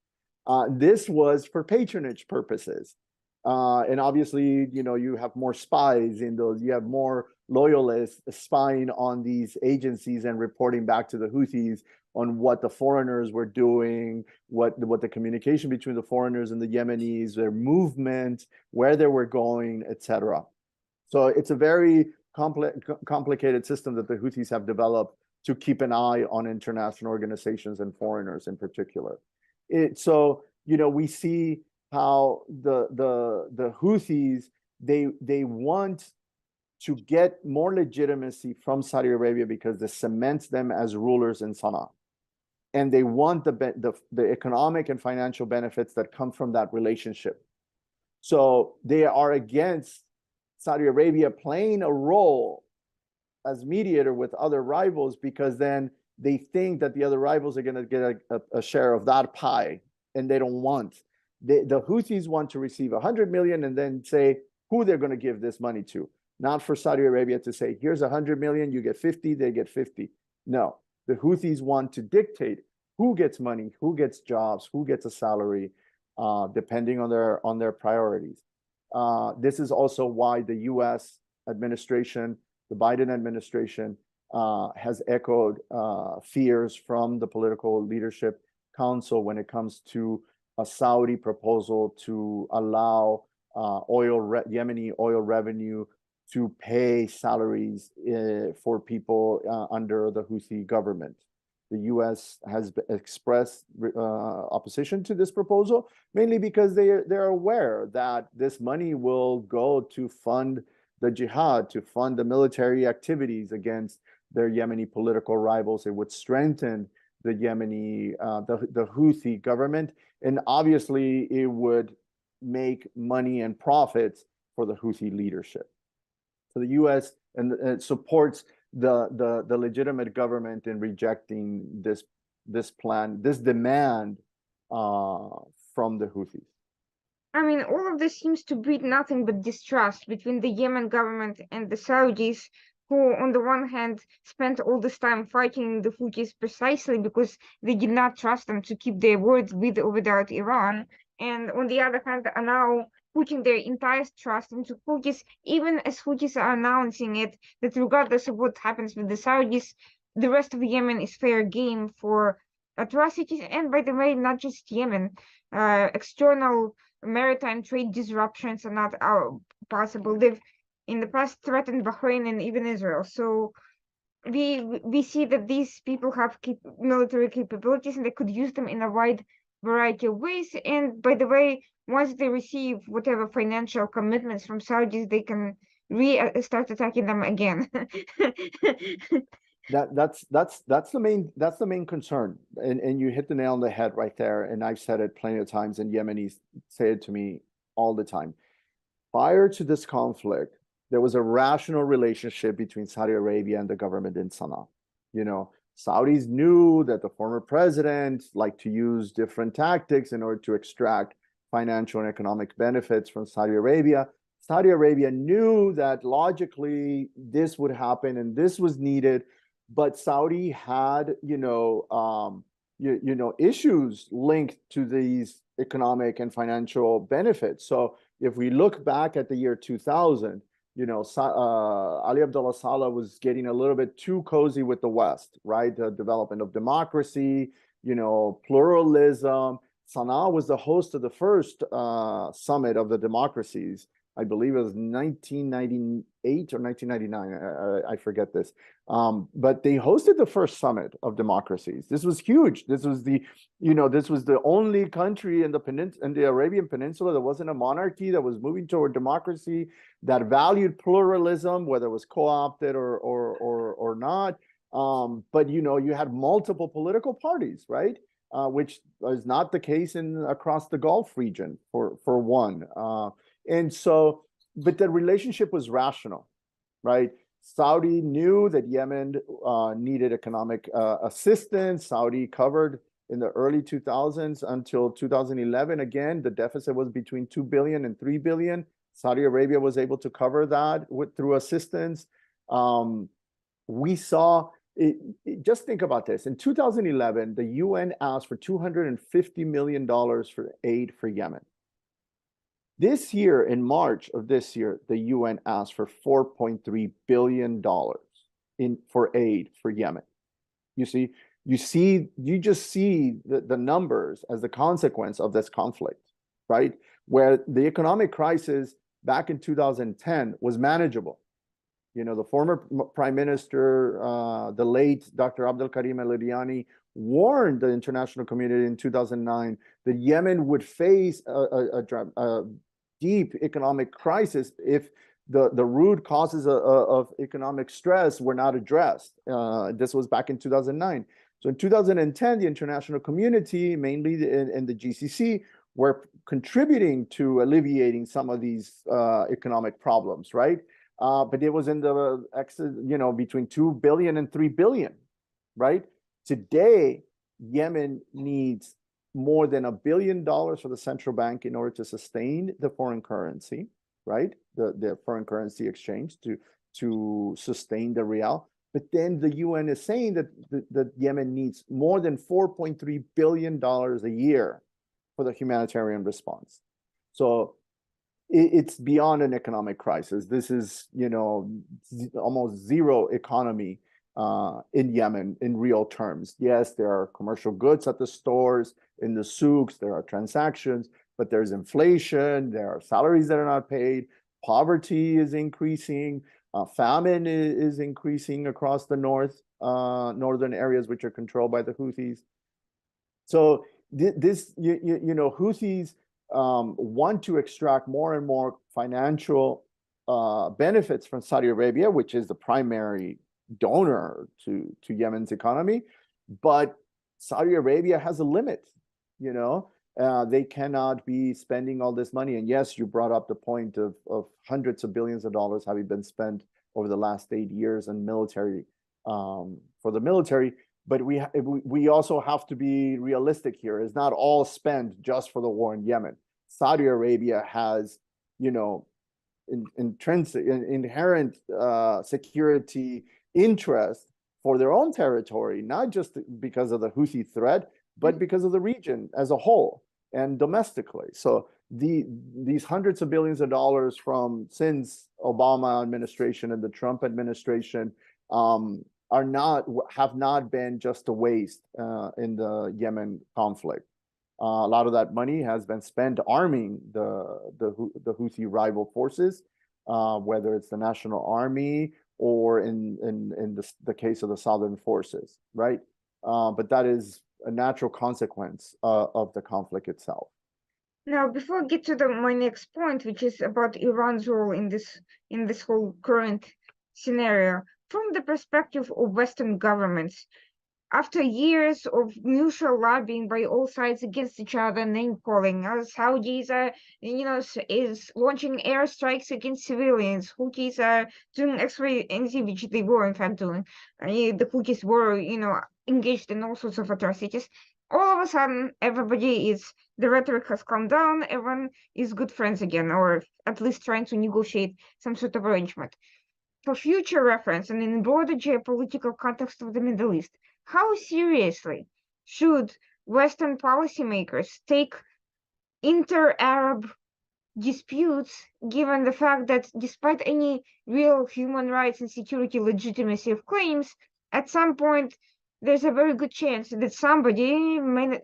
Speaker 2: This was for patronage purposes. And obviously, you have more spies in those, you have more loyalists spying on these agencies and reporting back to the Houthis on what the foreigners were doing, what the communication between the foreigners and the Yemenis, their movement, where they were going, etc. So it's a very complicated system that the Houthis have developed to keep an eye on international organizations and foreigners in particular. We see how the Houthis, they want to get more legitimacy from Saudi Arabia because this cements them as rulers in Sana'a. And they want the economic and financial benefits that come from that relationship. So they are against Saudi Arabia playing a role as mediator with other rivals, because then they think that the other rivals are going to get a share of that pie, and they don't want. The Houthis want to receive 100 million and then say who they're going to give this money to. Not for Saudi Arabia to say, here's 100 million, you get 50, they get 50. No, the Houthis want to dictate who gets money, who gets jobs, who gets a salary, depending on their priorities. This is also why the U.S. administration, the Biden administration, has echoed fears from the political leadership council when it comes to a Saudi proposal to allow Yemeni oil revenue to pay salaries for people under the Houthi government. The U.S. has expressed opposition to this proposal, mainly because they're aware that this money will go to fund the jihad, to fund the military activities against their Yemeni political rivals. It would strengthen the Yemeni, the Houthi government, and obviously it would make money and profits for the Houthi leadership. So the U.S. and supports the legitimate government in rejecting this plan, this demand from the Houthis.
Speaker 1: I mean, all of this seems to breed nothing but distrust between the Yemen government and the Saudis, who, on the one hand, spent all this time fighting the Houthis precisely because they did not trust them to keep their words with or without Iran, and on the other hand, are now putting their entire trust into Houthis, even as Houthis are announcing it, that regardless of what happens with the Saudis, the rest of Yemen is fair game for atrocities. And by the way, not just Yemen, external maritime trade disruptions are not possible. They've in the past threatened Bahrain and even Israel. So we see that these people have military capabilities, and they could use them in a wide variety of ways. And by the way, once they receive whatever financial commitments from Saudis, they can start attacking them again.
Speaker 2: That's the main concern, and you hit the nail on the head right there. And I've said it plenty of times, and Yemenis say it to me all the time. Prior to this conflict, there was a rational relationship between Saudi Arabia and the government in Sana'a. Saudis knew that the former president liked to use different tactics in order to extract financial and economic benefits from Saudi Arabia. Saudi Arabia knew that logically this would happen and this was needed, but Saudi had, issues linked to these economic and financial benefits. So if we look back at the year 2000, Ali Abdullah Saleh was getting a little bit too cozy with the West, right? The development of democracy, pluralism. Sana'a was the host of the first summit of the democracies. I believe it was 1998 or 1999. I forget this. But they hosted the first summit of democracies. This was huge. This was the only country in the Arabian Peninsula that wasn't a monarchy, that was moving toward democracy, that valued pluralism, whether it was co-opted or not. But you had multiple political parties, right? Which is not the case across the Gulf region for one. And so, but the relationship was rational, right? Saudi knew that Yemen needed economic assistance. Saudi covered in the early 2000s until 2011. Again, the deficit was between 2 billion and 3 billion. Saudi Arabia was able to cover that through assistance. We saw just think about this. In 2011, the UN asked for $250 million for aid for Yemen. This year, in March of this year, the UN asked for $4.3 billion for aid for Yemen. You just see the numbers as the consequence of this conflict, right? Where the economic crisis back in 2010 was manageable. The former prime minister, the late Dr. Abdel Karim El-Eriani, warned the international community in 2009 that Yemen would face a deep economic crisis if the root causes of economic stress were not addressed. This was back in 2009. So in 2010, the international community, mainly in the GCC, were contributing to alleviating some of these economic problems, right? But it was in the between 2 billion and 3 billion, right? Today, Yemen needs more than $1 billion for the central bank in order to sustain the foreign currency, right? The foreign currency exchange to sustain the real. But then the UN is saying that Yemen needs more than $4.3 billion a year for the humanitarian response. So it's beyond an economic crisis. This is, almost zero economy in Yemen in real terms. Yes, there are commercial goods at the stores, in the souks, there are transactions, but there's inflation, there are salaries that are not paid, poverty is increasing, famine is increasing across the northern areas, which are controlled by the Houthis. So Houthis want to extract more and more financial benefits from Saudi Arabia, which is the primary donor to Yemen's economy. But Saudi Arabia has a limit, they cannot be spending all this money. And yes, you brought up the point of hundreds of billions of dollars having been spent over the last 8 years in military, for the military. But we also have to be realistic here. It's not all spent just for the war in Yemen. Saudi Arabia has, intrinsic, inherent security interest for their own territory, not just because of the Houthi threat, but because of the region as a whole and domestically. So these hundreds of billions of dollars since Obama administration and the Trump administration have not been just a waste in the Yemen conflict. A lot of that money has been spent arming the Houthi rival forces, whether it's the National Army or in the case of the Southern Forces, right? But that is a natural consequence of the conflict itself.
Speaker 1: Now, before I get to my next point, which is about Iran's role in this whole current scenario, from the perspective of Western governments, after years of mutual lobbying by all sides against each other, name calling, Saudis are, is launching airstrikes against civilians. Houthis are doing X-ray, which they were in fact doing. The Houthis were, engaged in all sorts of atrocities. All of a sudden, the rhetoric has calmed down. Everyone is good friends again, or at least trying to negotiate some sort of arrangement. For future reference and in the broader geopolitical context of the Middle East, how seriously should Western policymakers take inter-Arab disputes, given the fact that despite any real human rights and security legitimacy of claims, at some point there's a very good chance that somebody may,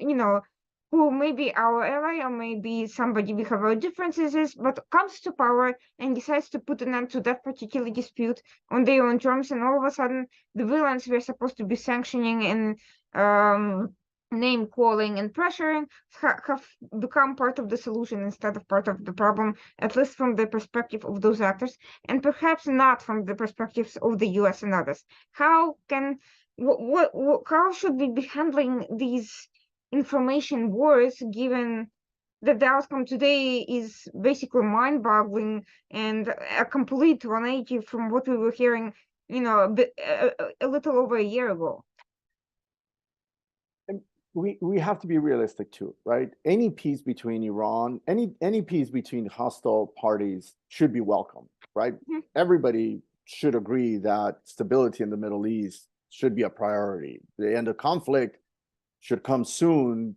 Speaker 1: who may be our ally or maybe somebody we have our differences is, but comes to power and decides to put an end to that particular dispute on their own terms, and all of a sudden the villains we're supposed to be sanctioning and name calling and pressuring have become part of the solution instead of part of the problem, at least from the perspective of those actors, and perhaps not from the perspectives of the US and others. How can how should we be handling these information wars, given that the outcome today is basically mind-boggling and a complete 180 from what we were hearing, a little over a year ago?
Speaker 2: We have to be realistic too, right? Any peace between Iran, any peace between hostile parties should be welcome, right?
Speaker 1: Mhm.
Speaker 2: Everybody should agree that stability in the Middle East should be a priority. The end of conflict should come soon,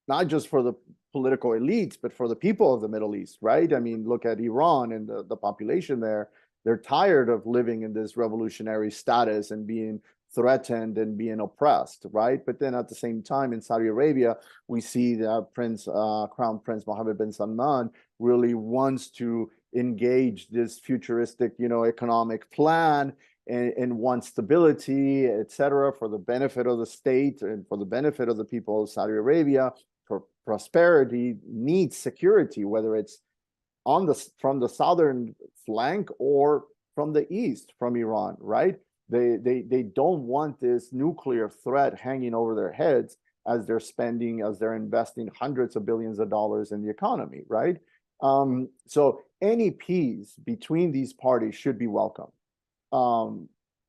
Speaker 2: not just for the political elites, but for the people of the Middle East, right? I mean, look at Iran and the population there. They're tired of living in this revolutionary status and being threatened and being oppressed, right? But then at the same time, in Saudi Arabia, we see that Crown Prince Mohammed bin Salman really wants to engage this futuristic, economic plan and wants stability, etc., for the benefit of the state and for the benefit of the people of Saudi Arabia. For prosperity, needs security, whether it's from the southern flank or from the east, from Iran, right? They don't want this nuclear threat hanging over their heads as they're investing hundreds of billions of dollars in the economy, right? So any peace between these parties should be welcome.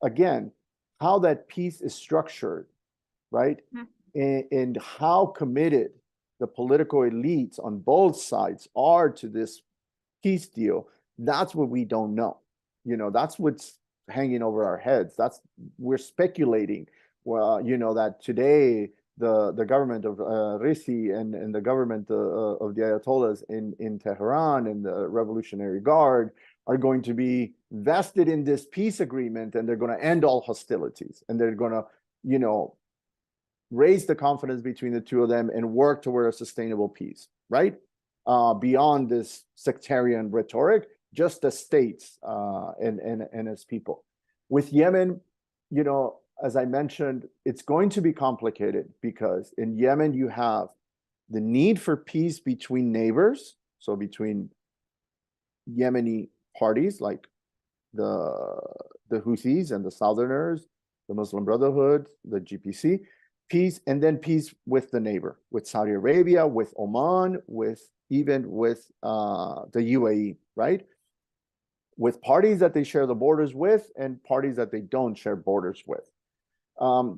Speaker 2: Again, how that peace is structured, right? And how committed the political elites on both sides are to this peace deal, that's what we don't know. That's what's hanging over our heads. We're speculating. Well, that today the government of Risi and the government of the Ayatollahs in Tehran and the Revolutionary Guard are going to be vested in this peace agreement, and they're going to end all hostilities, and they're going to, raise the confidence between the two of them and work toward a sustainable peace, right? Beyond this sectarian rhetoric, just as states and as people. With Yemen, as I mentioned, it's going to be complicated because in Yemen you have the need for peace between neighbors, so between Yemeni parties like the Houthis and the Southerners, the Muslim Brotherhood, the GPC, peace, and then peace with the neighbor, with Saudi Arabia, with Oman, even with the UAE, right? With parties that they share the borders with and parties that they don't share borders with.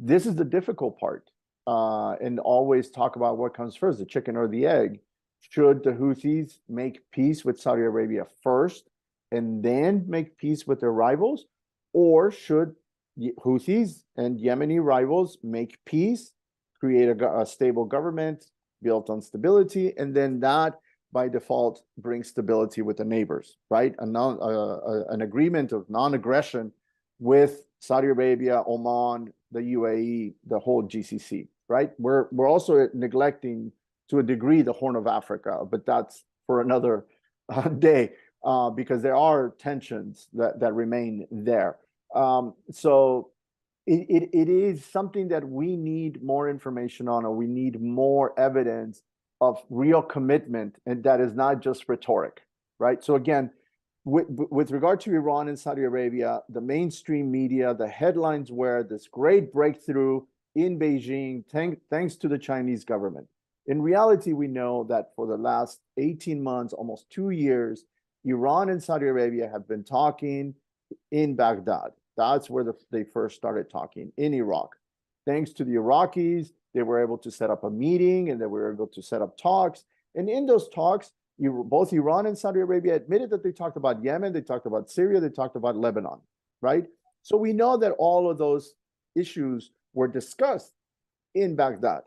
Speaker 2: This is the difficult part. And always talk about what comes first, the chicken or the egg. Should the Houthis make peace with Saudi Arabia first and then make peace with their rivals? Or should Houthis and Yemeni rivals make peace, create a stable government built on stability, and then that by default brings stability with the neighbors, right? An agreement of non-aggression with Saudi Arabia, Oman, the UAE, the whole GCC, right? We're also neglecting to a degree the Horn of Africa, but that's for another day because there are tensions that remain there. So it is something that we need more information on, or we need more evidence of real commitment, and that is not just rhetoric, right? So again, with regard to Iran and Saudi Arabia, the mainstream media, the headlines were this great breakthrough in Beijing, thanks to the Chinese government. In reality, we know that for the last 18 months, almost 2 years, Iran and Saudi Arabia have been talking in Baghdad. That's where they first started talking, in Iraq. Thanks to the Iraqis, they were able to set up a meeting and they were able to set up talks. And in those talks, both Iran and Saudi Arabia admitted that they talked about Yemen, they talked about Syria, they talked about Lebanon, right? So we know that all of those issues were discussed in Baghdad.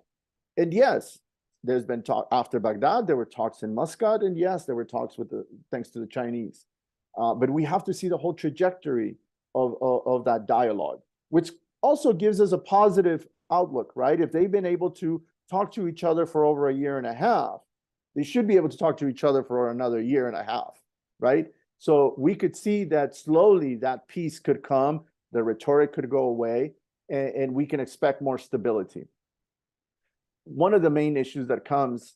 Speaker 2: And yes, there's been talk after Baghdad, there were talks in Muscat, and yes, there were talks with thanks to the Chinese. But we have to see the whole trajectory of that dialogue, which also gives us a positive outlook, right? If they've been able to talk to each other for over a year and a half, they should be able to talk to each other for another year and a half, right? So we could see that slowly that peace could come, the rhetoric could go away, and we can expect more stability. One of the main issues that comes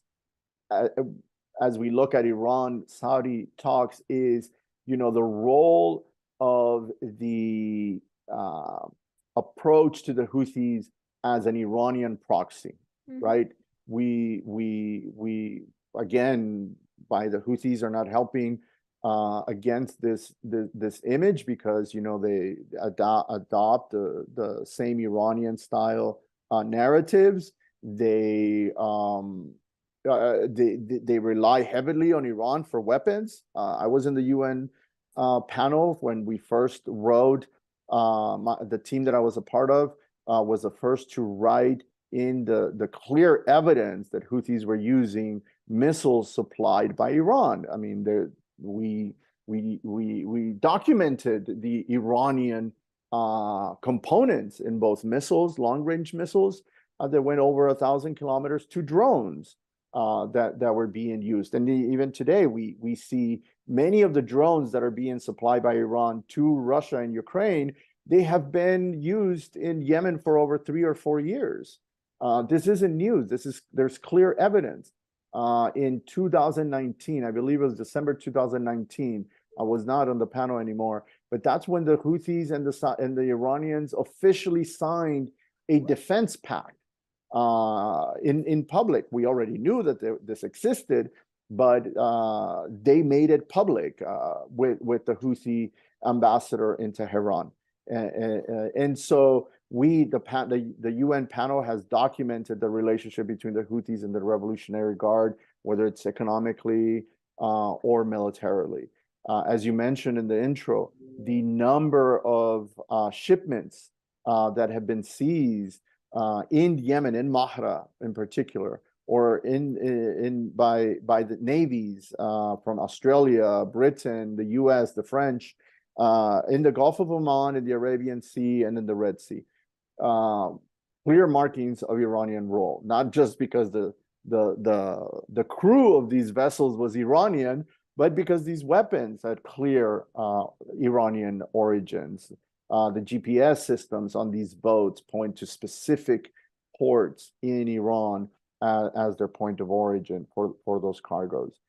Speaker 2: as we look at Iran-Saudi talks is, the role of the approach to the Houthis as an Iranian proxy, right? We again, by the Houthis are not helping against this image, because they adopt the same Iranian style narratives. They rely heavily on Iran for weapons. I was in the UN panel when we first wrote. The team that I was a part of was the first to write in the clear evidence that Houthis were using missiles supplied by Iran. I mean, we documented the Iranian components in both missiles, long-range missiles that went over 1,000 kilometers, to drones that were being used. And even today, we see many of the drones that are being supplied by Iran to Russia and Ukraine. They have been used in Yemen for over 3 or 4 years. This isn't news. There's clear evidence. In 2019, I believe it was December 2019. I was not on the panel anymore, but that's when the Houthis and the Iranians officially signed a defense pact in public. We already knew that this existed, but they made it public with the Houthi ambassador in Tehran. And so the UN panel has documented the relationship between the Houthis and the Revolutionary Guard, whether it's economically or militarily. As you mentioned in the intro, the number of shipments that have been seized in Yemen, in Mahra in particular, or by the navies from Australia, Britain, the US, the French, in the Gulf of Oman, in the Arabian Sea, and in the Red Sea. Clear markings of Iranian role, not just because the crew of these vessels was Iranian, but because these weapons had clear Iranian origins. The GPS systems on these boats point to specific ports in Iran as their point of origin for those cargoes.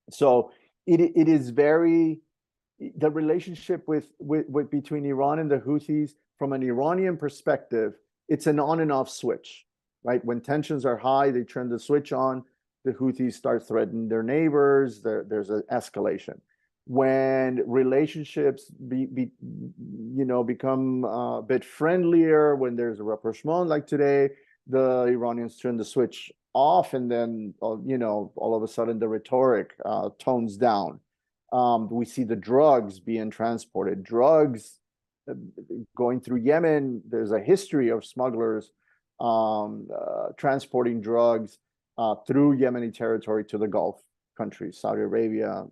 Speaker 2: So it is the relationship between Iran and the Houthis, from an Iranian perspective, it's an on and off switch, right? When tensions are high, they turn the switch on. The Houthis start threatening their neighbors. There's an escalation. When relationships become a bit friendlier, when there's a rapprochement like today, the Iranians turn the switch off, and then all of a sudden the rhetoric tones down. We see the drugs being transported, drugs going through Yemen. There's a history of smugglers transporting drugs through Yemeni territory to the Gulf countries, Saudi Arabia,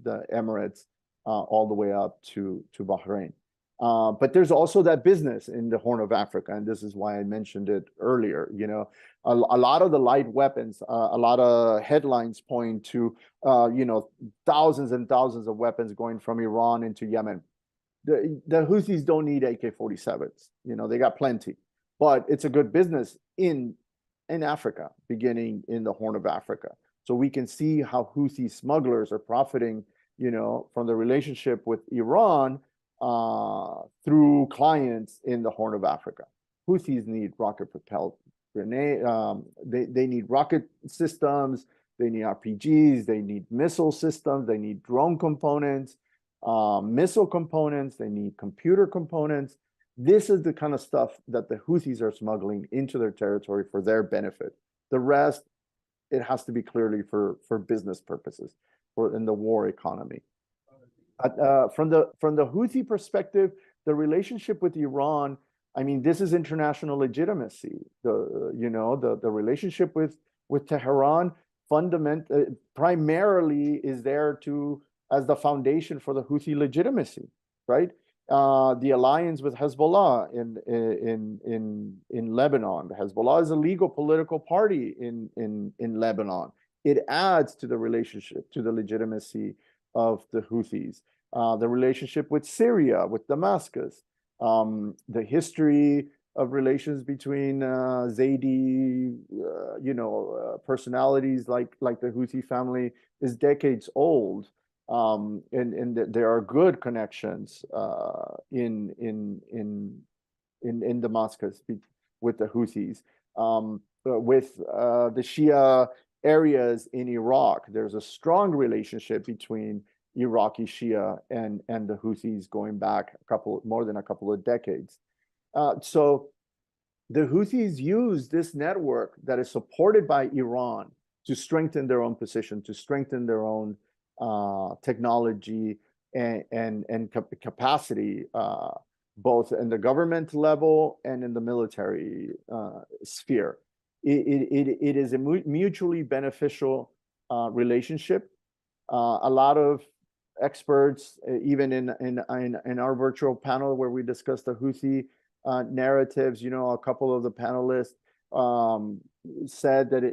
Speaker 2: the Emirates, all the way up to Bahrain. But there's also that business in the Horn of Africa, and this is why I mentioned it earlier. A lot of the light weapons, a lot of headlines point to thousands and thousands of weapons going from Iran into Yemen. The Houthis don't need AK-47s. They got plenty, but it's a good business in Africa, beginning in the Horn of Africa. So we can see how Houthi smugglers are profiting, from the relationship with Iran through clients in the Horn of Africa. Houthis need rocket-propelled grenade. They need rocket systems. They need RPGs. They need missile systems. They need drone components, missile components. They need computer components. This is the kind of stuff that the Houthis are smuggling into their territory for their benefit. The rest, it has to be clearly for business purposes, or in the war economy. From the Houthi perspective, the relationship with Iran I mean, this is international legitimacy. The relationship with Tehran primarily is there as the foundation for the Houthi legitimacy, right? The alliance with Hezbollah in Lebanon. Hezbollah is a legal political party in Lebanon. It adds to the relationship, to the legitimacy of the Houthis. The relationship with Syria, with Damascus, the history of relations between Zaidi, personalities like the Houthi family is decades old. And there are good connections in Damascus with the Houthis. With the Shia areas in Iraq, there's a strong relationship between Iraqi Shia and the Houthis going back more than a couple of decades. So the Houthis use this network that is supported by Iran to strengthen their own position, to strengthen their own technology and capacity, both in the government level and in the military sphere. It is a mutually beneficial relationship. A lot of experts, even in our virtual panel where we discussed the Houthi narratives, a couple of the panelists said that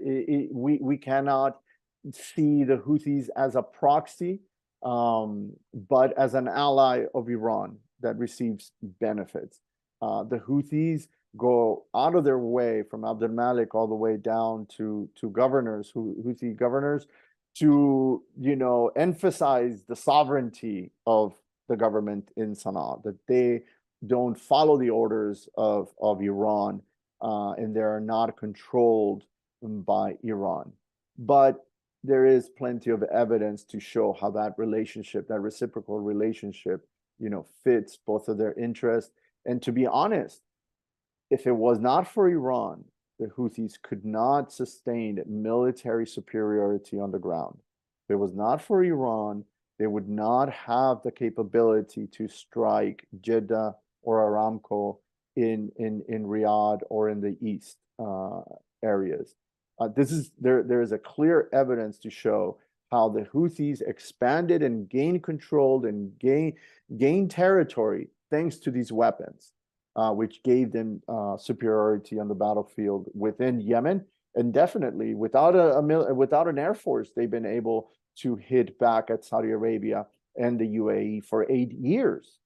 Speaker 2: we cannot see the Houthis as a proxy, but as an ally of Iran that receives benefits. The Houthis go out of their way, from Abdul Malik all the way down to governors, Houthi governors, to emphasize the sovereignty of the government in Sana'a, that they don't follow the orders of Iran, and they are not controlled by Iran. But there is plenty of evidence to show how that relationship, that reciprocal relationship, fits both of their interests. And to be honest, if it was not for Iran, the Houthis could not sustain military superiority on the ground. If it was not for Iran, they would not have the capability to strike Jeddah or Aramco in Riyadh or in the east areas. There is a clear evidence to show how the Houthis expanded and gained control and gained territory thanks to these weapons, which gave them superiority on the battlefield within Yemen. And definitely without an air force, they've been able to hit back at Saudi Arabia and the UAE for 8 years.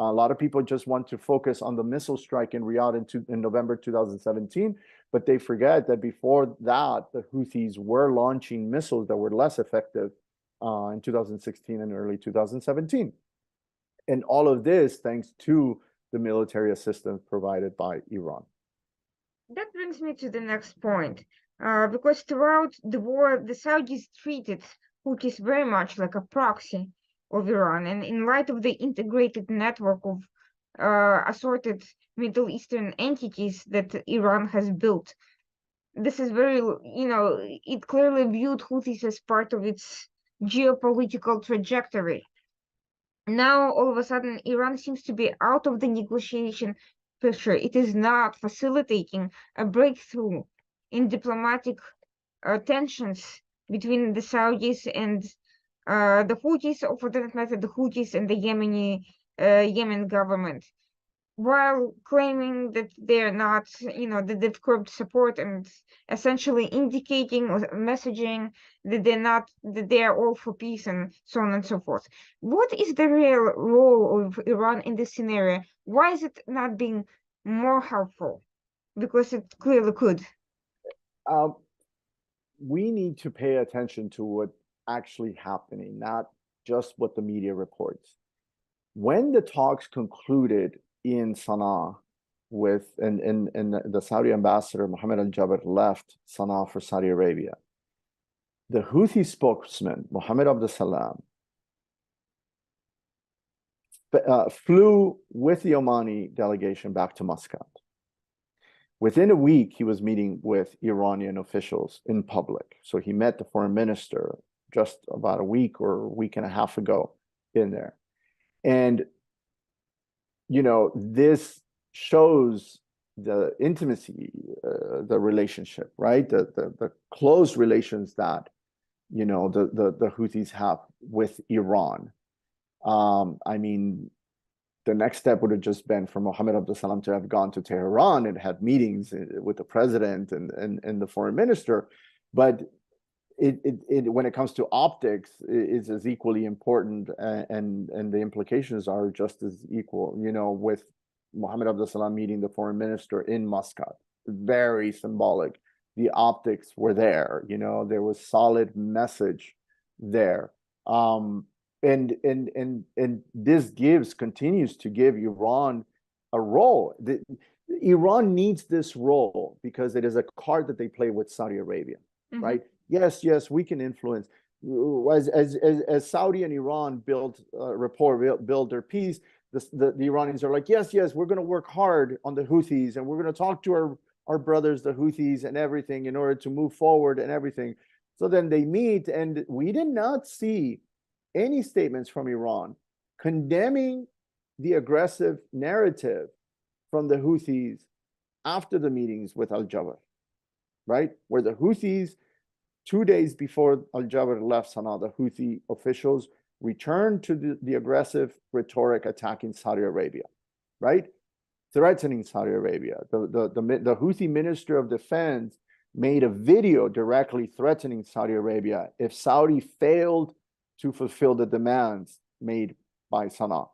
Speaker 2: A lot of people just want to focus on the missile strike in Riyadh in November 2017, but they forget that before that, the Houthis were launching missiles that were less effective in 2016 and early 2017. And all of this thanks to the military assistance provided by Iran.
Speaker 1: That brings me to the next point, because throughout the war, the Saudis treated Houthis very much like a proxy of Iran, and in light of the integrated network of assorted Middle Eastern entities that Iran has built, this is very, it clearly viewed Houthis as part of its geopolitical trajectory. Now, all of a sudden, Iran seems to be out of the negotiation picture. It is not facilitating a breakthrough in diplomatic tensions between the Saudis and the Houthis, or for that matter, the Houthis and the Yemen government, while claiming that they're not, that they've curbed support and essentially indicating or messaging that they are all for peace and so on and so forth. What is the real role of Iran in this scenario? Why is it not being more helpful? Because it clearly could.
Speaker 2: We need to pay attention to what actually happening, not just what the media reports. When the talks concluded in Sana'a and the Saudi ambassador Mohammed al-Jaber left Sana'a for Saudi Arabia, the Houthi spokesman Mohammed Abdussalam flew with the Omani delegation back to Muscat. Within a week, he was meeting with Iranian officials in public. So he met the foreign minister just about a week or a week and a half ago in there. And, this shows the intimacy, the relationship, right? The close relations that, you know, the Houthis have with Iran. I mean, the next step would have just been for Mohammed Abdul Salam to have gone to Tehran and had meetings with the president and the foreign minister. But when it comes to optics, is as equally important, and the implications are just as equal. You know, with Mohammed Abdul Salam meeting the foreign minister in Muscat, very symbolic. The optics were there. You know, there was solid message there. And this continues to give Iran a role. Iran needs this role because it is a card that they play with Saudi Arabia, right? Yes, we can influence. As Saudi and Iran build rapport, build their peace, the Iranians are like, yes, we're going to work hard on the Houthis, and we're going to talk to our brothers, the Houthis, and everything in order to move forward and everything. So then they meet, and we did not see any statements from Iran condemning the aggressive narrative from the Houthis after the meetings with Al-Jabr, right? Where the Houthis, 2 days before Al-Jabr left Sana'a, the Houthi officials returned to the aggressive rhetoric attacking Saudi Arabia, right? Threatening Saudi Arabia. The Houthi Minister of Defense made a video directly threatening Saudi Arabia if Saudi failed to fulfill the demands made by Sana'a,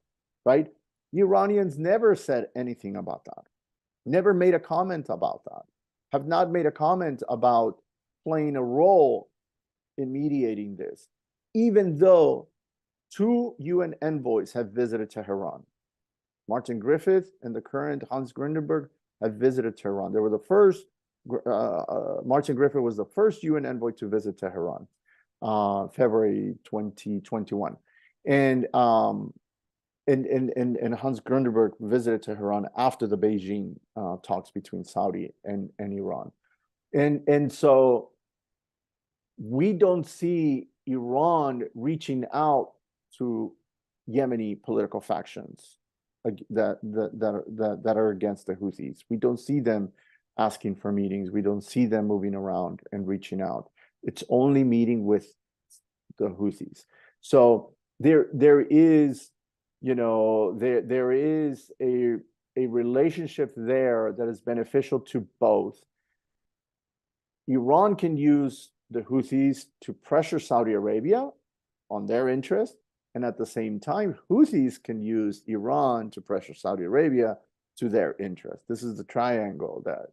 Speaker 2: right? The Iranians never said anything about that, never made a comment about that, have not made a comment about playing a role in mediating this, even though 2 UN envoys have visited Tehran. Martin Griffith and the current Hans Grundenberg have visited Tehran. They were the first, Martin Griffith was the first UN envoy to visit Tehran. February 2021, and Hans Grundenberg visited Tehran after the Beijing talks between Saudi and Iran, and so we don't see Iran reaching out to Yemeni political factions that are against the Houthis. We don't see them asking for meetings. We don't see them moving around and reaching out. It's only meeting with the Houthis. So there is, you know, there is a relationship there that is beneficial to both. Iran can use the Houthis to pressure Saudi Arabia on their interest, and at the same time, Houthis can use Iran to pressure Saudi Arabia to their interest. This is the triangle that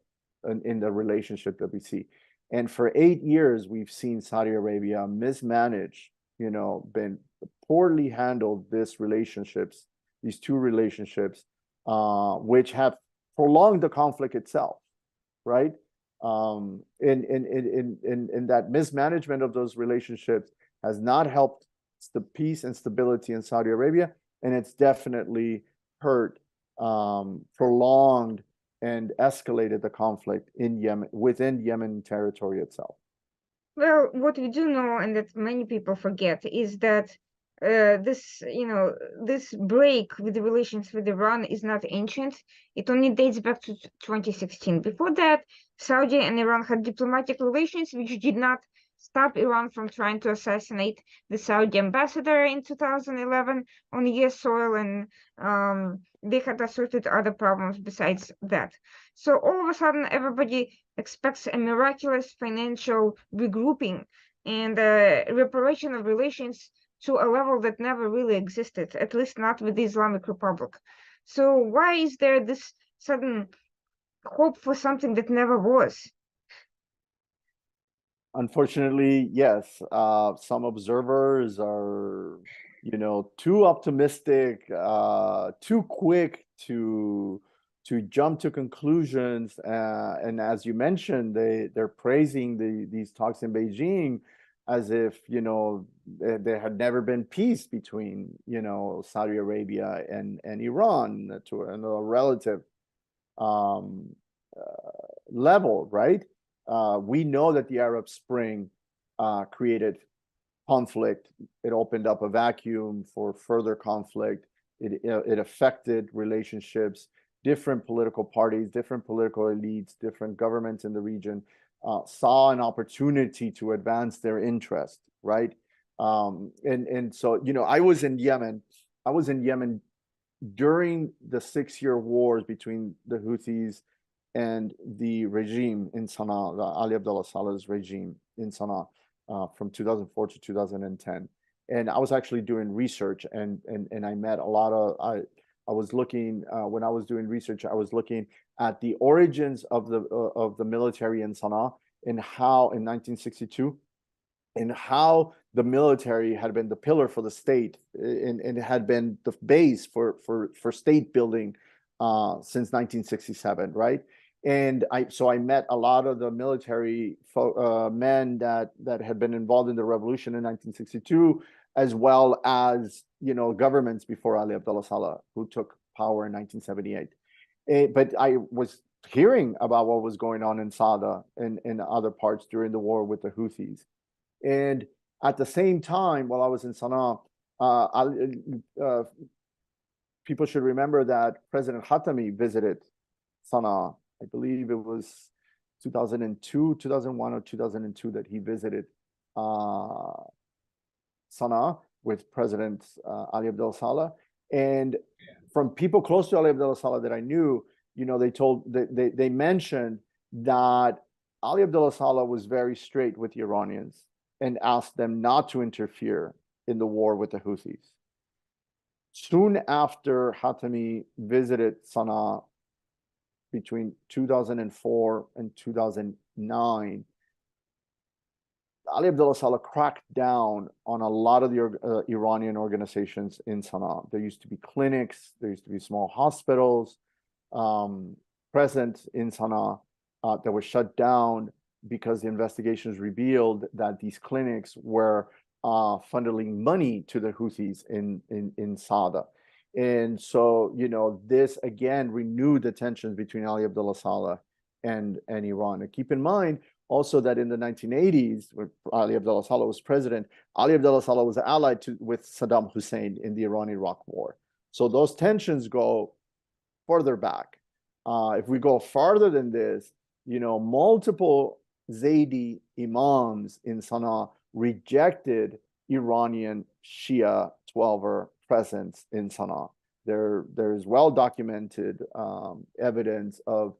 Speaker 2: in the relationship that we see. And for 8 years, we've seen Saudi Arabia mismanage, you know, been poorly handled these relationships, these 2 relationships, which have prolonged the conflict itself, right? In that mismanagement of those relationships has not helped the peace and stability in Saudi Arabia, and it's definitely hurt, prolonged and escalated the conflict in Yemen, within Yemen territory itself.
Speaker 1: Well, what we do know, and that many people forget, is that this break with the relations with Iran is not ancient. It only dates back to 2016. Before that, Saudi and Iran had diplomatic relations, which did not stop Iran from trying to assassinate the Saudi ambassador in 2011 on US soil, and they had asserted other problems besides that. So all of a sudden, everybody expects a miraculous financial regrouping and reparation of relations to a level that never really existed, at least not with the Islamic Republic. So why is there this sudden hope for something that never was?
Speaker 2: Unfortunately, yes. Some observers are, you know, too optimistic, too quick to jump to conclusions. And as you mentioned, they're praising these talks in Beijing as if, you know, there had never been peace between, you know, Saudi Arabia and Iran to a relative level, right? We know that the Arab Spring created conflict. It opened up a vacuum for further conflict. It affected relationships. different political parties, different political elites, different governments in the region saw an opportunity to advance their interest, right? And so, you know, I was in Yemen. I was in Yemen during the 6-year wars between the Houthis and the regime in Sana'a, the Ali Abdullah Saleh's regime in Sana'a, from 2004 to 2010. And I was actually doing research, and I met a lot of I was looking when I was doing research, I was looking at the origins of the military in Sana'a, and how in 1962, and how the military had been the pillar for the state, and it had been the base for state building since 1967, right? And I met a lot of the military men that had been involved in the revolution in 1962, as well as, you know, governments before Ali Abdullah Saleh, who took power in 1978. But I was hearing about what was going on in Sada and in other parts during the war with the Houthis. And at the same time, while I was in Sana'a, people should remember that President Khatami visited Sana'a. I believe it was 2002, 2001 or 2002 that he visited Sana'a with President Ali Abdullah Saleh. And from people close to Ali Abdullah Saleh that I knew, you know, they mentioned that Ali Abdullah Saleh was very straight with the Iranians and asked them not to interfere in the war with the Houthis. Soon after Khatami visited Sana'a between 2004 and 2009, Ali Abdullah Saleh cracked down on a lot of the Iranian organizations in Sana'a. There used to be clinics, there used to be small hospitals present in Sana'a that were shut down because the investigations revealed that these clinics were funneling money to the Houthis in Sada. And so, you know, this again renewed the tensions between Ali Abdullah Saleh and Iran. And keep in mind also that in the 1980s, when Ali Abdullah Saleh was president, Ali Abdullah Saleh was allied with Saddam Hussein in the Iran-Iraq war. So those tensions go further back. If we go farther than this, you know, multiple Zaydi imams in Sana'a rejected Iranian Shia Twelver presence in Sana'a. There's well-documented evidence of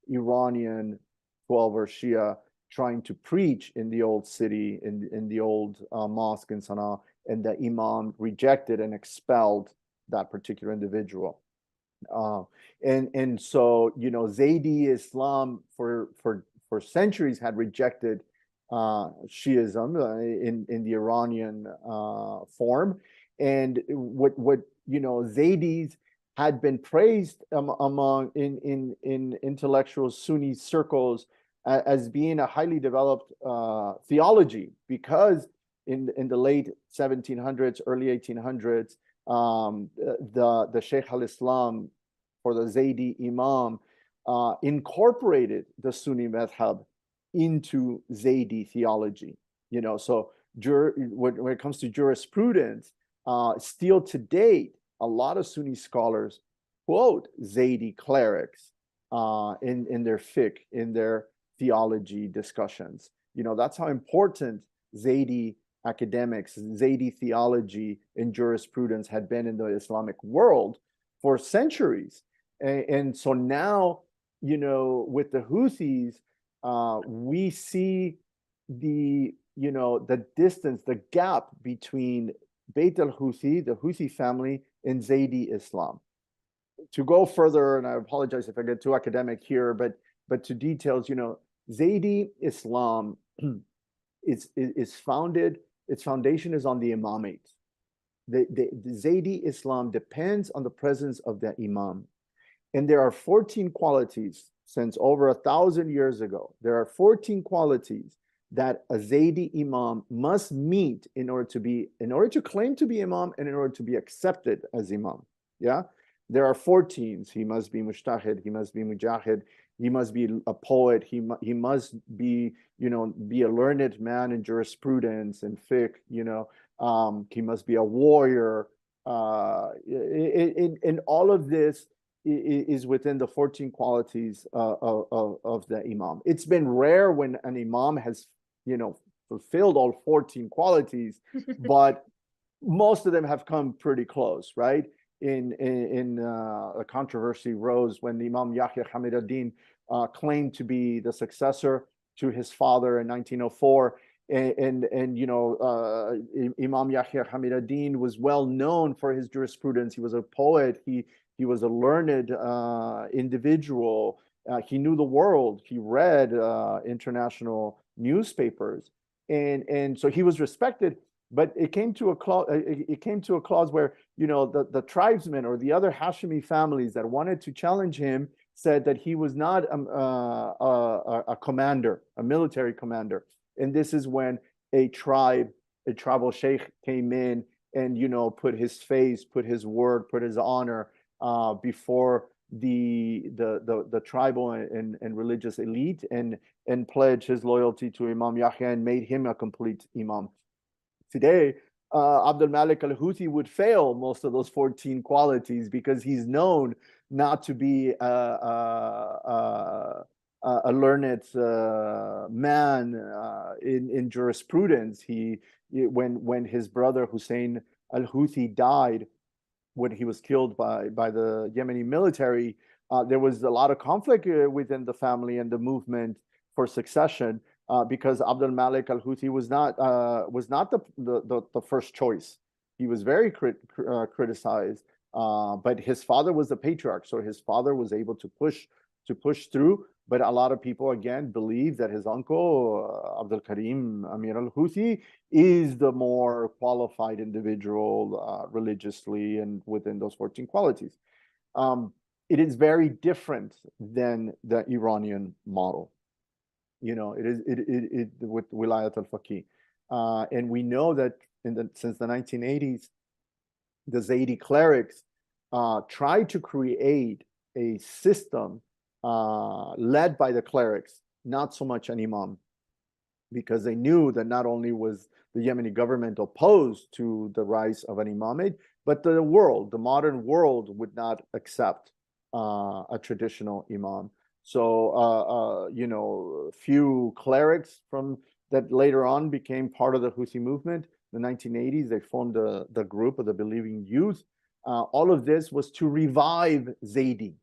Speaker 2: Iranian Twelver Shia trying to preach in the old city, in the old mosque in Sana'a, and the imam rejected and expelled that particular individual. And so, you know, Zaydi Islam for centuries had rejected Shiism in the Iranian form. And what you know, Zaydis had been praised among in intellectual Sunni circles as being a highly developed theology, because in the late 1700s, early 1800s, the Sheikh al-Islam, for the Zaydi Imam, incorporated the Sunni madhab into Zaydi theology. You know, so when it comes to jurisprudence, still to date, a lot of Sunni scholars quote Zaydi clerics in their fiqh, in their theology discussions. You know, that's how important Zaydi academics, Zaydi theology and jurisprudence had been in the Islamic world for centuries. And so now, you know, with the Houthis, we see the distance, the gap between Beit al-Houthi, the Houthi family, and Zaydi Islam. To go further, and I apologize if I get too academic here, but to details, you know, Zaydi Islam is founded, its foundation is on the imamate. The Zaydi Islam depends on the presence of the imam. And there are 14 qualities since over 1,000 years ago. There are 14 qualities that a Zaydi imam must meet in order to claim to be imam and in order to be accepted as imam. Yeah, there are 14. He must be mushtahid, he must be mujahid, he must be a poet, he must be, you know, be a learned man in jurisprudence and fiqh, you know, he must be a warrior. In all of this, is within the 14 qualities of the imam. It's been rare when an imam has, fulfilled all 14 qualities, but most of them have come pretty close, right? In a controversy rose when Imam Yahya Hamid ad-Din claimed to be the successor to his father in 1904. And Imam Yahya Hamid ad-Din was well known for his jurisprudence. He was a poet. He was a learned individual. He knew the world. He read international newspapers, and so he was respected. But it came to a clause where the tribesmen or the other Hashemi families that wanted to challenge him said that he was not a commander, a military commander. And this is when a tribal sheikh came in and put his face, put his word, put his honor before the tribal and religious elite and pledged his loyalty to Imam Yahya and made him a complete imam. Today, Abdul Malik al-Houthi would fail most of those 14 qualities because he's known not to be a learned man in jurisprudence. When his brother Hussein al-Houthi died, when he was killed by the Yemeni military, there was a lot of conflict within the family and the movement for succession. Because Abdul Malik al-Houthi was not the first choice. He was very criticized, but his father was the patriarch, so his father was able to push through. But a lot of people again believe that his uncle Abdul Karim Amir al-Houthi is the more qualified individual religiously and within those 14 qualities. It is very different than the Iranian model. It is with Wilayat al-Faqih. And we know that since the 1980s, the Zaydi clerics tried to create a system led by the clerics, not so much an imam, because they knew that not only was the Yemeni government opposed to the rise of an imamate, but the modern world would not accept a traditional imam. So, few clerics from that later on became part of the Houthi movement. In the 1980s, they formed the group of the Believing Youth. All of this was to revive Zaydi,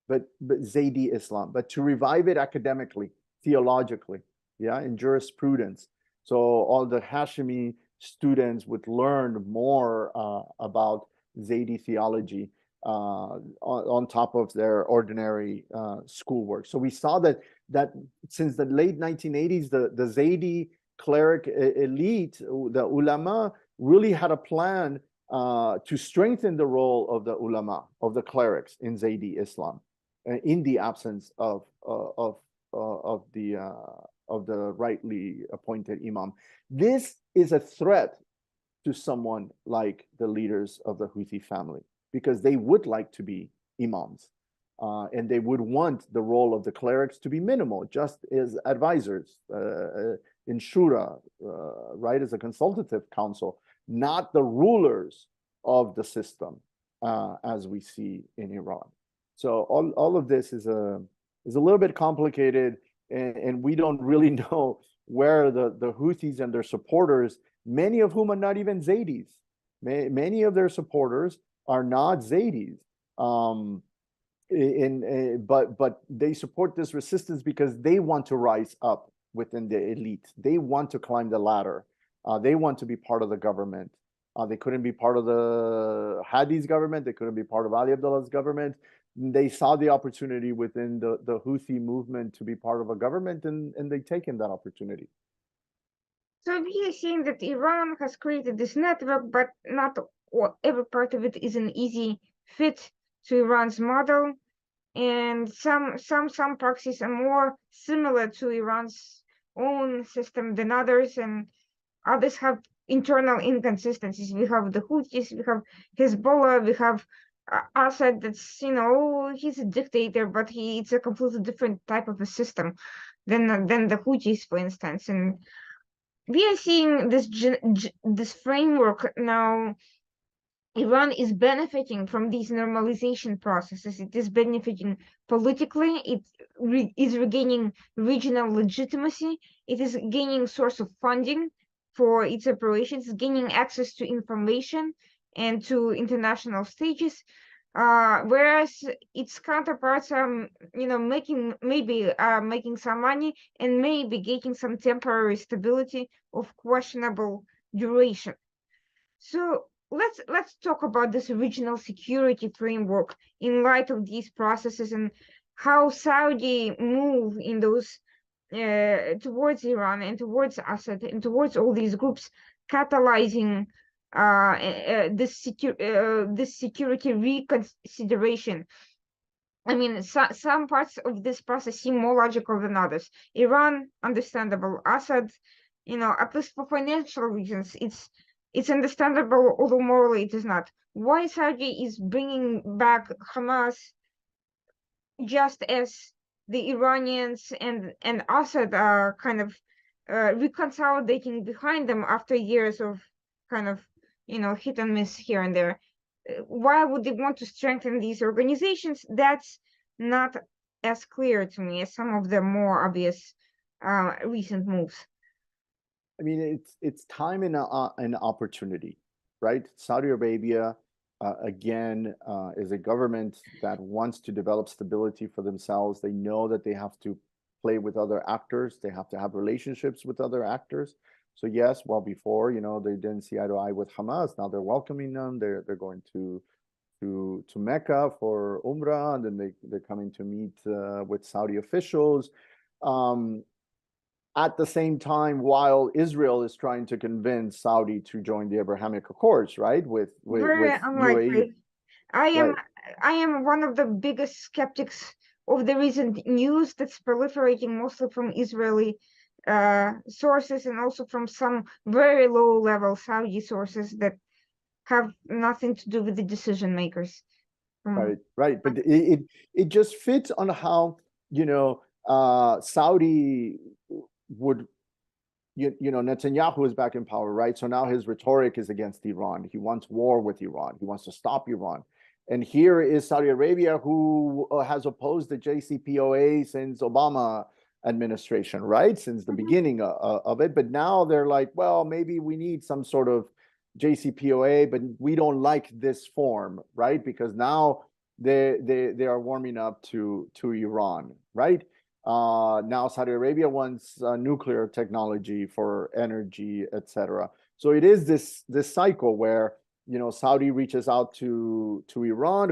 Speaker 2: but Zaydi Islam, but to revive it academically, theologically, in jurisprudence. So all the Hashemi students would learn more about Zaydi theology. On top of their ordinary schoolwork. So we saw that since the late 1980s, the Zaydi cleric elite, the ulama, really had a plan to strengthen the role of the ulama, of the clerics in Zaydi Islam, in the absence of the rightly appointed imam. This is a threat to someone like the leaders of the Houthi family, because they would like to be imams, and they would want the role of the clerics to be minimal, just as advisors in shura, right, as a consultative council, not the rulers of the system, as we see in Iran. So all of this is a little bit complicated, and we don't really know where the Houthis and their supporters, many of whom are not even Zaydis, many of their supporters are not Zaydis, but they support this resistance because they want to rise up within the elite. They want to climb the ladder. They want to be part of the government. They couldn't be part of the Hadi's government. They couldn't be part of Ali Abdullah's government. They saw the opportunity within the Houthi movement to be part of a government, and they taken that opportunity.
Speaker 1: So we are seeing that Iran has created this network, but not every part of it is an easy fit to Iran's model, and some proxies are more similar to Iran's own system than others, and others have internal inconsistencies. We have the Houthis, we have Hezbollah, we have Assad. That's he's a dictator, but it's a completely different type of a system than the Houthis, for instance, and we are seeing this framework now Iran is benefiting from these normalization processes. It is benefiting politically. It is regaining regional legitimacy. It is gaining source of funding for its operations, gaining access to information and to international stages. Whereas its counterparts are, making some money and maybe getting some temporary stability of questionable duration. So let's talk about this regional security framework in light of these processes and how Saudi move in those towards Iran and towards Assad and towards all these groups, catalyzing this security reconsideration. I mean, some parts of this process seem more logical than others. Iran, understandable. Assad, at least for financial reasons, it's understandable, although morally it is not. Why Saudi is bringing back Hamas just as the Iranians and Assad are kind of reconsolidating behind them after years of kind of hit and miss here and there. Why would they want to strengthen these organizations? That's not as clear to me as some of the more obvious recent moves.
Speaker 2: I mean, it's time and an opportunity, right? Saudi Arabia, again, is a government that wants to develop stability for themselves. They know that they have to play with other actors. They have to have relationships with other actors. So yes, well, before, they didn't see eye to eye with Hamas. Now they're welcoming them. They're going to Mecca for Umrah, and then they're coming to meet with Saudi officials. At the same time, while Israel is trying to convince Saudi to join the Abrahamic Accords, right?
Speaker 1: Very
Speaker 2: with
Speaker 1: unlikely.
Speaker 2: UAE.
Speaker 1: I am one of the biggest skeptics of the recent news that's proliferating mostly from Israeli sources and also from some very low level Saudi sources that have nothing to do with the decision makers.
Speaker 2: Right. But it just fits on how, Saudi would, Netanyahu is back in power, right? So now his rhetoric is against Iran. He wants war with Iran. He wants to stop Iran. And here is Saudi Arabia, who has opposed the JCPOA since Obama administration, right? Since the beginning of it. But now they're like, well, maybe we need some sort of JCPOA, but we don't like this form, right? Because now they are warming up to Iran, right? Now Saudi Arabia wants nuclear technology for energy, etc. So it is this cycle where Saudi reaches out to Iran,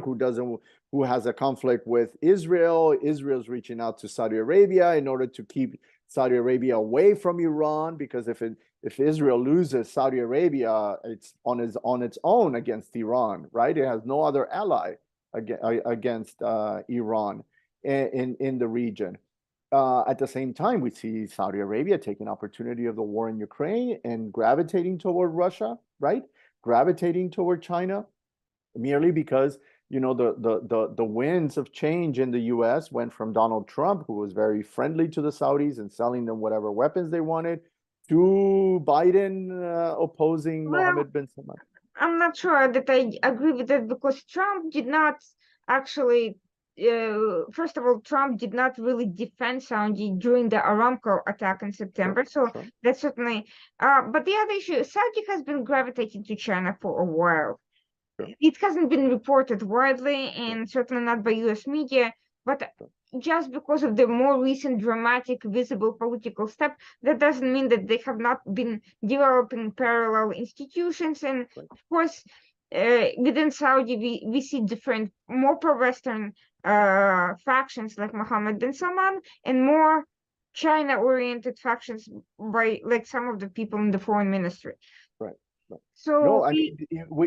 Speaker 2: who has a conflict with Israel. Israel's reaching out to Saudi Arabia in order to keep Saudi Arabia away from Iran, because if Israel loses Saudi Arabia, it's on its own against Iran, right? It has no other ally against Iran in the region. At the same time, we see Saudi Arabia taking opportunity of the war in Ukraine and gravitating toward Russia, right? Gravitating toward China, merely because the winds of change in the U.S. went from Donald Trump, who was very friendly to the Saudis and selling them whatever weapons they wanted, to Biden opposing Mohammed bin Salman.
Speaker 1: I'm not sure that I agree with that, because Trump did not actually. First of all, Trump did not really defend Saudi during the Aramco attack in September, so that's certainly. But the other issue, Saudi has been gravitating to China for a while. It hasn't been reported widely, and certainly not by U.S. media, but just because of the more recent dramatic visible political step, that doesn't mean that they have not been developing parallel institutions. And of course, within Saudi, we see different, more pro-Western factions like Mohammed bin Salman, and more China-oriented factions by like some of the people in the foreign ministry. So
Speaker 2: no, I mean,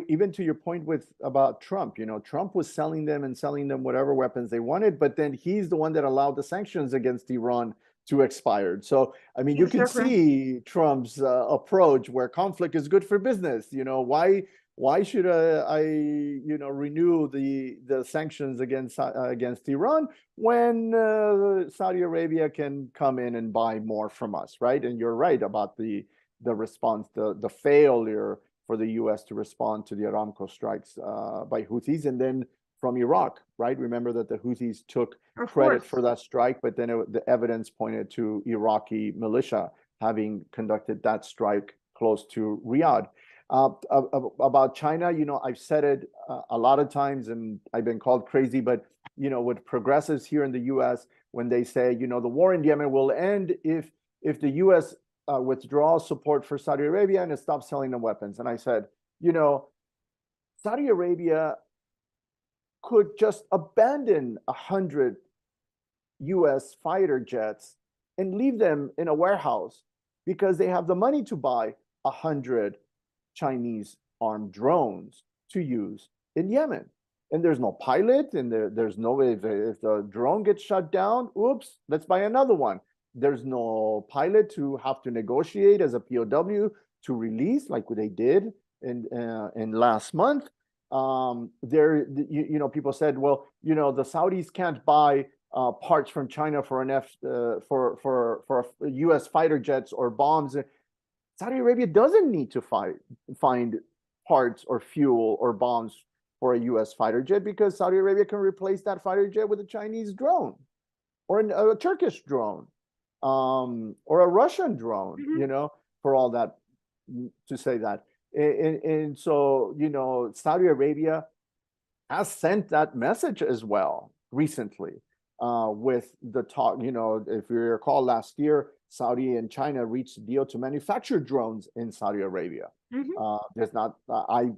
Speaker 2: even to your point about Trump, Trump was selling them whatever weapons they wanted, but then he's the one that allowed the sanctions against Iran to expire. So, I mean, you can see Trump's approach where conflict is good for business. Why should I renew the sanctions against Iran when Saudi Arabia can come in and buy more from us, right? And you're right about the response, the failure for the U.S. to respond to the Aramco strikes by Houthis, and then from Iraq, right? Remember that the Houthis took credit for that strike, but then the evidence pointed to Iraqi militia having conducted that strike close to Riyadh. About China, I've said it a lot of times, and I've been called crazy, but with progressives here in the U.S., when they say, the war in Yemen will end if the U.S. Withdraws support for Saudi Arabia and it stops selling them weapons. And I said, Saudi Arabia could just abandon 100 U.S. fighter jets and leave them in a warehouse because they have the money to buy 100 Chinese armed drones to use in Yemen. And there's no pilot, and there's no way if the drone gets shut down, oops, let's buy another one. There's no pilot to have to negotiate as a POW to release like they did in last month. People said, well, the Saudis can't buy parts from China for U.S. fighter jets or bombs. Saudi Arabia doesn't need to find parts or fuel or bombs for a U.S. fighter jet because Saudi Arabia can replace that fighter jet with a Chinese drone or a Turkish drone or a Russian drone, for all that, to say that. And so, Saudi Arabia has sent that message as well recently with the talk, if you recall last year, Saudi and China reached a deal to manufacture drones in Saudi Arabia. There's not, I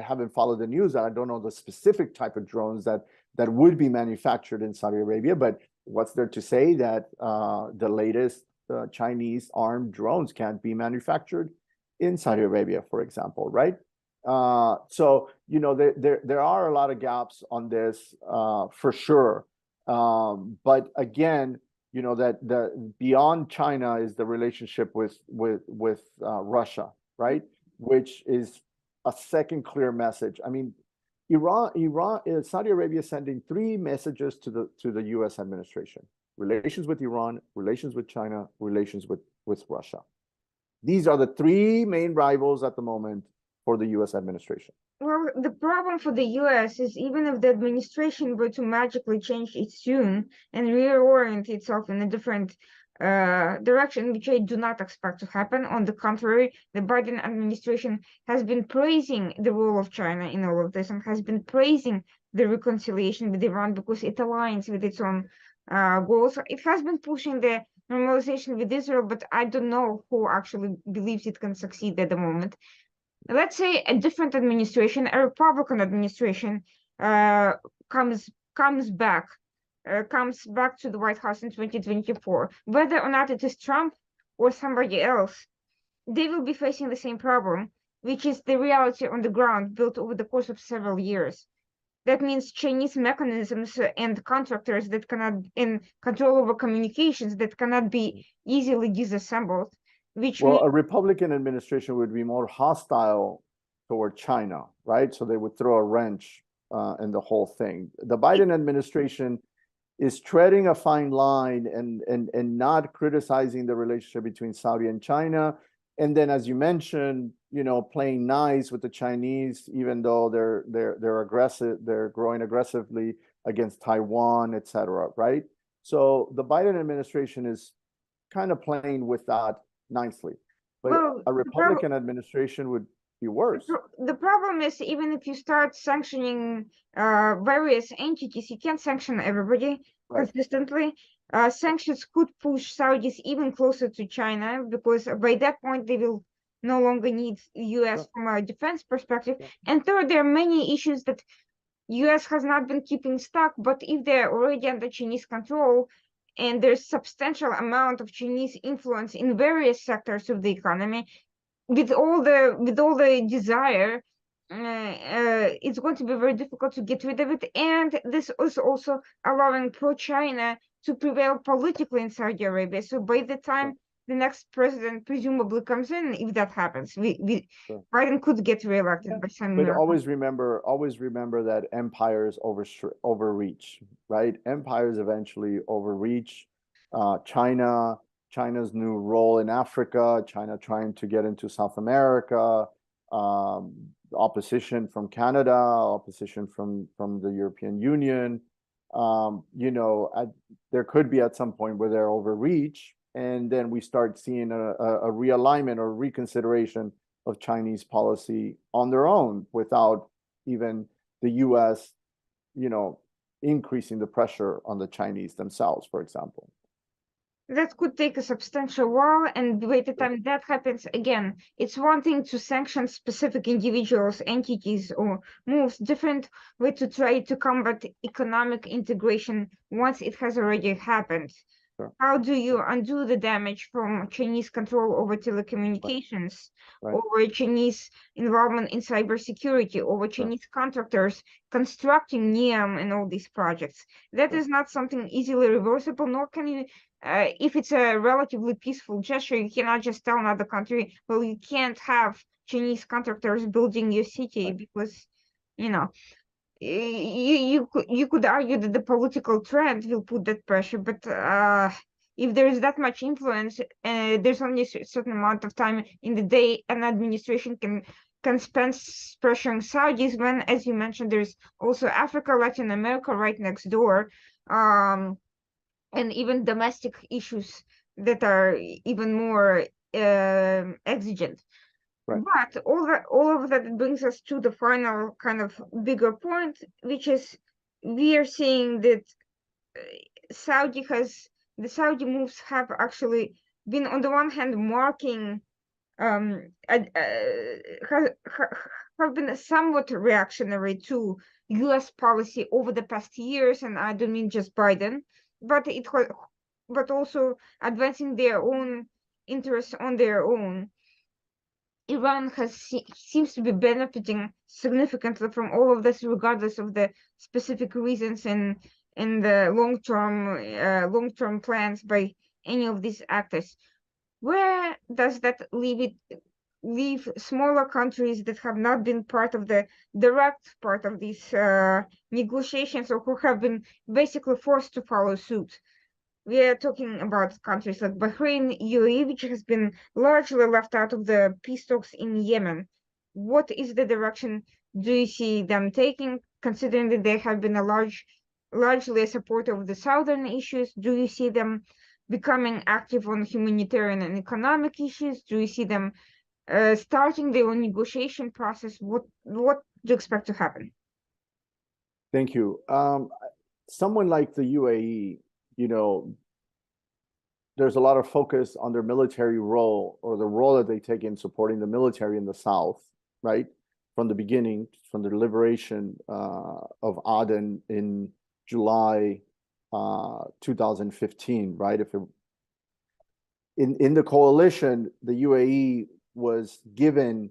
Speaker 2: haven't followed the news. I don't know the specific type of drones that would be manufactured in Saudi Arabia, but what's there to say that the latest Chinese armed drones can't be manufactured in Saudi Arabia, for example, right? So, there are a lot of gaps on this for sure. But again, that the beyond China is the relationship with Russia, right? Which is a second clear message. I mean, Saudi Arabia is sending three messages to the U.S. administration: relations with Iran, relations with China, relations with Russia. These are the three main rivals at the moment for the U.S. administration.
Speaker 1: Well, the problem for the U.S. is even if the administration were to magically change its tune and reorient itself in a different direction, which I do not expect to happen. On the contrary, the Biden administration has been praising the role of China in all of this and has been praising the reconciliation with Iran because it aligns with its own goals. It has been pushing the normalization with Israel, but I don't know who actually believes it can succeed at the moment. Let's say a different administration, a Republican administration, comes back to the White House in 2024, whether or not it is Trump or somebody else, they will be facing the same problem, which is the reality on the ground built over the course of several years. That means Chinese mechanisms and contractors that cannot, and control over communications that cannot be easily disassembled.
Speaker 2: Well, a Republican administration would be more hostile toward China, right? So they would throw a wrench in the whole thing. The Biden administration is treading a fine line and not criticizing the relationship between Saudi and China. And then, as you mentioned, playing nice with the Chinese, even though they're aggressive, they're growing aggressively against Taiwan, et cetera, right? So the Biden administration is kind of playing with that nicely, but a Republican administration would be worse.
Speaker 1: The problem is, even if you start sanctioning various entities, you can't sanction everybody consistently. Sanctions could push Saudis even closer to China because by that point they will no longer need US from a defense perspective. And third, there are many issues that US has not been keeping stock, but if they're already under Chinese control, and there's substantial amount of Chinese influence in various sectors of the economy, with all the desire, it's going to be very difficult to get rid of it. And this is also allowing pro-China to prevail politically in Saudi Arabia. So by the time the next president presumably comes in, if that happens, Biden could get reelected by some
Speaker 2: But always remember that empires overreach, right? Empires eventually overreach. China's new role in Africa, China trying to get into South America, opposition from Canada, opposition from the European Union. There could be at some point where they're overreach, and then we start seeing a realignment or reconsideration of Chinese policy on their own without even the US, increasing the pressure on the Chinese themselves, for example.
Speaker 1: That could take a substantial while, and by the time that happens, again, it's one thing to sanction specific individuals, entities, or moves, different way to try to combat economic integration once it has already happened.
Speaker 2: Sure.
Speaker 1: How do you undo the damage from Chinese control over telecommunications,
Speaker 2: Right.
Speaker 1: over Chinese involvement in cybersecurity, over Chinese contractors constructing NEOM and all these projects? That is not something easily reversible, nor can you, if it's a relatively peaceful gesture, you cannot just tell another country, well, you can't have Chinese contractors building your city because, you could argue that the political trend will put that pressure, but if there is that much influence, there's only a certain amount of time in the day an administration can spend pressuring Saudis when, as you mentioned, there's also Africa, Latin America right next door, and even domestic issues that are even more exigent.
Speaker 2: Right.
Speaker 1: But all of that brings us to the final kind of bigger point, which is we are seeing that the Saudi moves have actually been, on the one hand, marking have been somewhat reactionary to U.S. policy over the past years, and I don't mean just Biden, but also advancing their own interests on their own. Iran seems to be benefiting significantly from all of this, regardless of the specific reasons and the long-term plans by any of these actors. Where does that leave smaller countries that have not been part of the direct part of these negotiations, or who have been basically forced to follow suit? We are talking about countries like Bahrain, UAE, which has been largely left out of the peace talks in Yemen. What is the direction do you see them taking, considering that they have been largely a supporter of the southern issues? Do you see them becoming active on humanitarian and economic issues? Do you see them starting their own negotiation process? What do you expect to happen?
Speaker 2: Thank you. Someone like the UAE, there's a lot of focus on their military role, or the role that they take in supporting the military in the South, right? From the beginning, from the liberation of Aden in July 2015, right? In the coalition, the UAE was given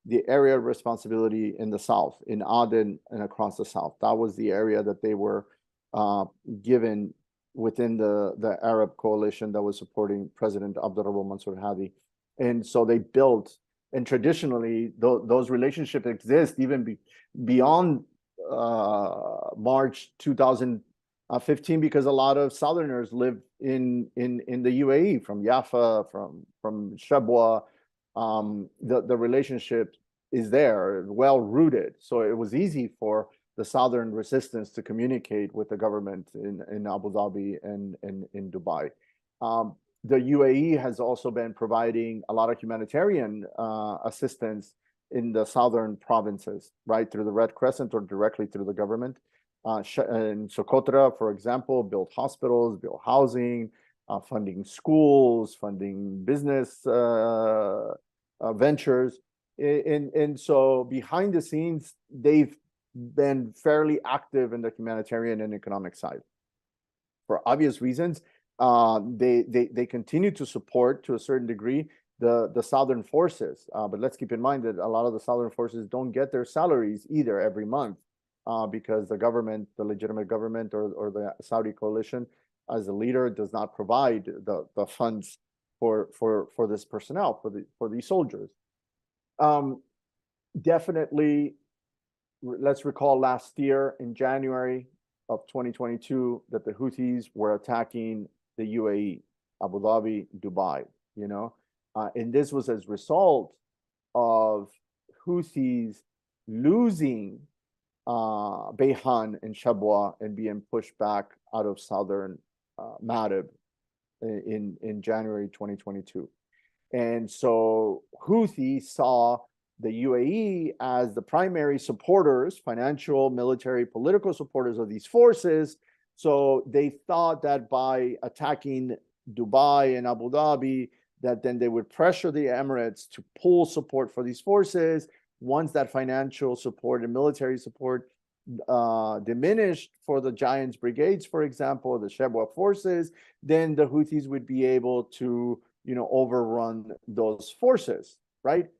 Speaker 2: the area of responsibility in the South, in Aden and across the South. That was the area that they were given within the Arab coalition that was supporting President Abdurrahman Mansour Hadi. And so they built, and traditionally those relationships exist even beyond March 2015, because a lot of Southerners live in the UAE, from Jaffa, from Shabwa. The relationship is there, well rooted. So it was easy for the Southern resistance to communicate with the government in Abu Dhabi and in Dubai. The UAE has also been providing a lot of humanitarian assistance in the southern provinces, right, through the Red Crescent or directly through the government. In Socotra, for example, built hospitals, built housing, funding schools, funding business ventures. And so behind the scenes, they've been fairly active in the humanitarian and economic side. For obvious reasons, they continue to support, to a certain degree, the Southern forces. But let's keep in mind that a lot of the Southern forces don't get their salaries either every month, because the government, the legitimate government, or the Saudi coalition as a leader, does not provide the funds for this personnel, for these soldiers. Definitely, let's recall last year in January of 2022 that the Houthis were attacking the UAE, Abu Dhabi, Dubai, and this was as a result of Houthis losing Beihan and Shabwa and being pushed back out of southern Marib in January 2022. And so Houthi saw the UAE as the primary supporters, financial, military, political supporters of these forces. So they thought that by attacking Dubai and Abu Dhabi, that then they would pressure the Emirates to pull support for these forces. Once that financial support and military support diminished for the Giants brigades, for example, the Shabwa forces, then the Houthis would be able to, overrun those forces, right?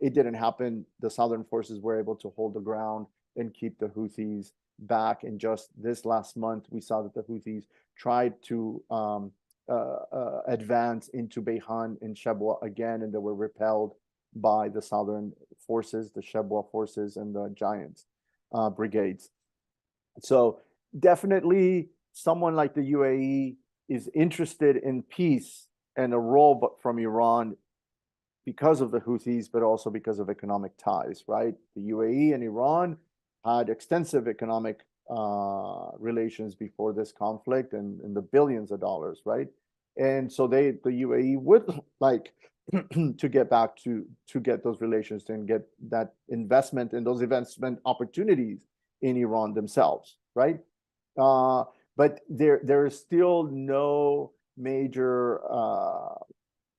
Speaker 2: It didn't happen. The southern forces were able to hold the ground and keep the Houthis back. And just this last month, we saw that the Houthis tried to advance into Beihan and Shabwa again, and they were repelled by the southern forces, the Shabwa forces and the Giants brigades. So definitely someone like the UAE is interested in peace and a role from Iran because of the Houthis, but also because of economic ties, right? The UAE and Iran had extensive economic relations before this conflict and in the billions of dollars, right? And so the UAE would like to get back to get those relations and get that investment and those investment opportunities in Iran themselves, right? But there is still no major,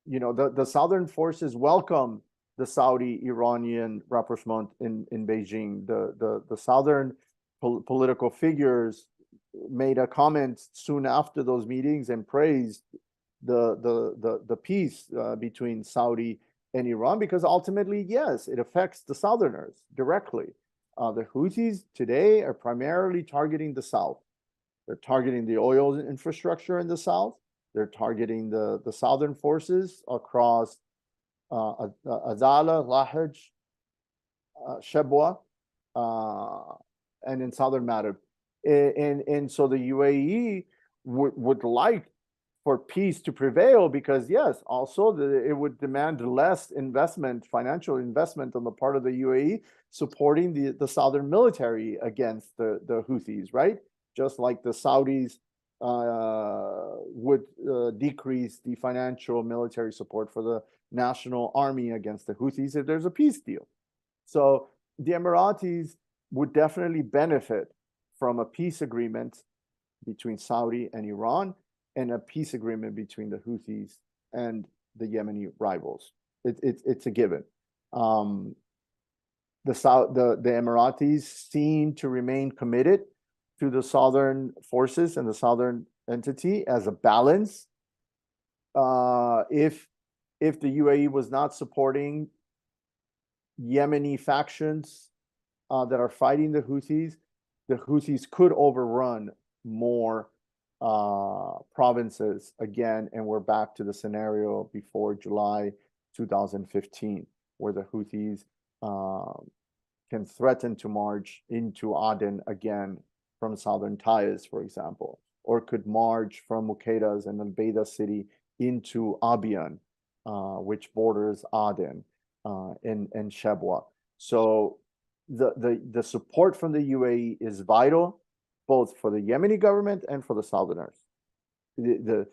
Speaker 2: the southern forces welcome the Saudi-Iranian rapprochement in Beijing. The southern political figures made a comment soon after those meetings and praised the peace between Saudi and Iran, because ultimately, yes, it affects the Southerners directly. The Houthis today are primarily targeting the South. They're targeting the oil infrastructure in the South. They're targeting the Southern forces across Azala, Lahij, Shabwa, and in Southern Marib. And so the UAE would like for peace to prevail, because yes, also it would demand less investment, financial investment on the part of the UAE supporting the southern military against the Houthis, right? Just like the Saudis would decrease the financial military support for the national army against the Houthis if there's a peace deal. So the Emiratis would definitely benefit from a peace agreement between Saudi and Iran, and a peace agreement between the Houthis and the Yemeni rivals. It's a given. The Emiratis seem to remain committed to the southern forces and the southern entity as a balance. If the UAE was not supporting Yemeni factions that are fighting the Houthis could overrun more provinces again, and we're back to the scenario before July 2015, where the Houthis can threaten to march into Aden again from southern Taiz, for example, or could march from Muqadas and Al-Baida city into Abiyan, which borders Aden and Shabwa. So the support from the UAE is vital, both for the Yemeni government and for the Southerners. The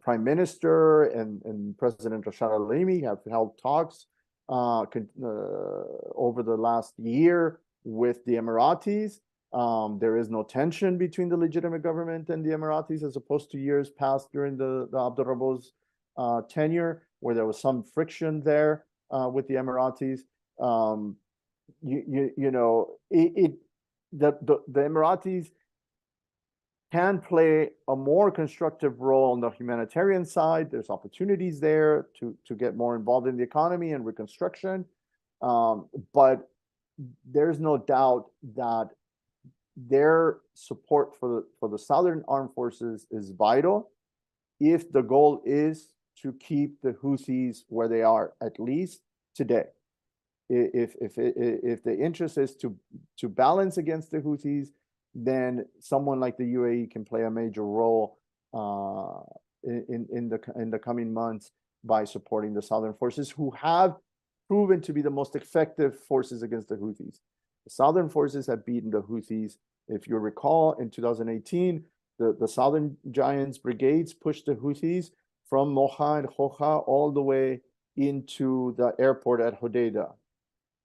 Speaker 2: Prime Minister and President Rashad Al-Alimi have held talks over the last year with the Emiratis. There is no tension between the legitimate government and the Emiratis, as opposed to years past during the Abdul Rabbo's tenure, where there was some friction there with the Emiratis. The Emiratis can play a more constructive role on the humanitarian side. There's opportunities there to get more involved in the economy and reconstruction. But there's no doubt that their support for the Southern Armed Forces is vital if the goal is to keep the Houthis where they are, at least today. If the interest is to balance against the Houthis, then someone like the UAE can play a major role in the coming months by supporting the Southern forces, who have proven to be the most effective forces against the Houthis. The southern forces have beaten the Houthis. If you recall, in 2018, the Southern Giants brigades pushed the Houthis from Moha and Hoja all the way into the airport at Hodeidah.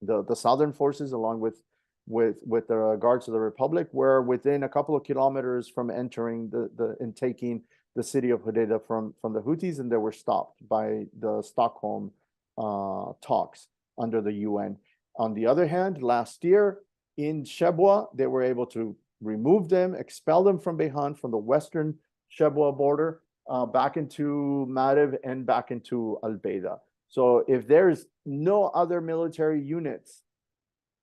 Speaker 2: The southern forces, along with the guards of the Republic, were within a couple of kilometers from entering and taking the city of Hodeidah from the Houthis, and they were stopped by the Stockholm talks under the UN. On the other hand, last year in Shebwa, they were able to remove them, expel them from Behan, from the western Shebwa border, back into Marib and back into Al-Baida. So if there's no other military units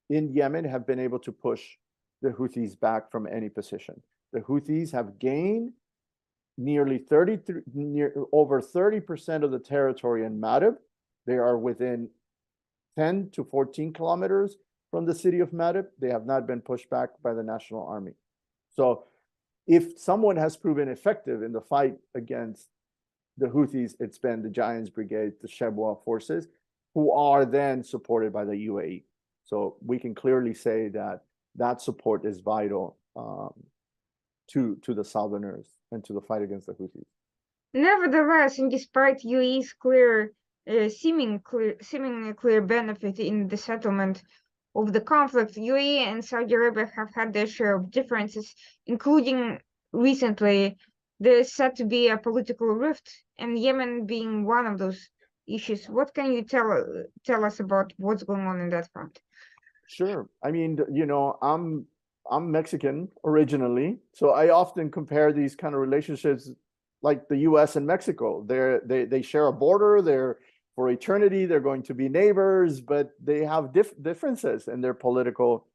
Speaker 2: in Yemen have been able to push the Houthis back from any position. The Houthis have gained nearly over 30% of the territory in Marib. They are within 10 to 14 kilometers from the city of Marib. They have not been pushed back by the National Army. So if someone has proven effective in the fight against the Houthis, it's been the Giants Brigade, the Shebwa forces, who are then supported by the UAE. So we can clearly say that that support is vital to the Southerners and to the fight against the Houthis.
Speaker 1: Nevertheless, and despite UAE's seemingly clear benefit in the settlement of the conflict, UAE and Saudi Arabia have had their share of differences, including recently there's said to be a political rift, and Yemen being one of those issues. What can you tell us about what's going on in that front?
Speaker 2: Sure. I mean, you know, I'm Mexican originally, so I often compare these kind of relationships like the U.S. and Mexico. They share a border. They're for eternity. They're going to be neighbors, but they have differences in their political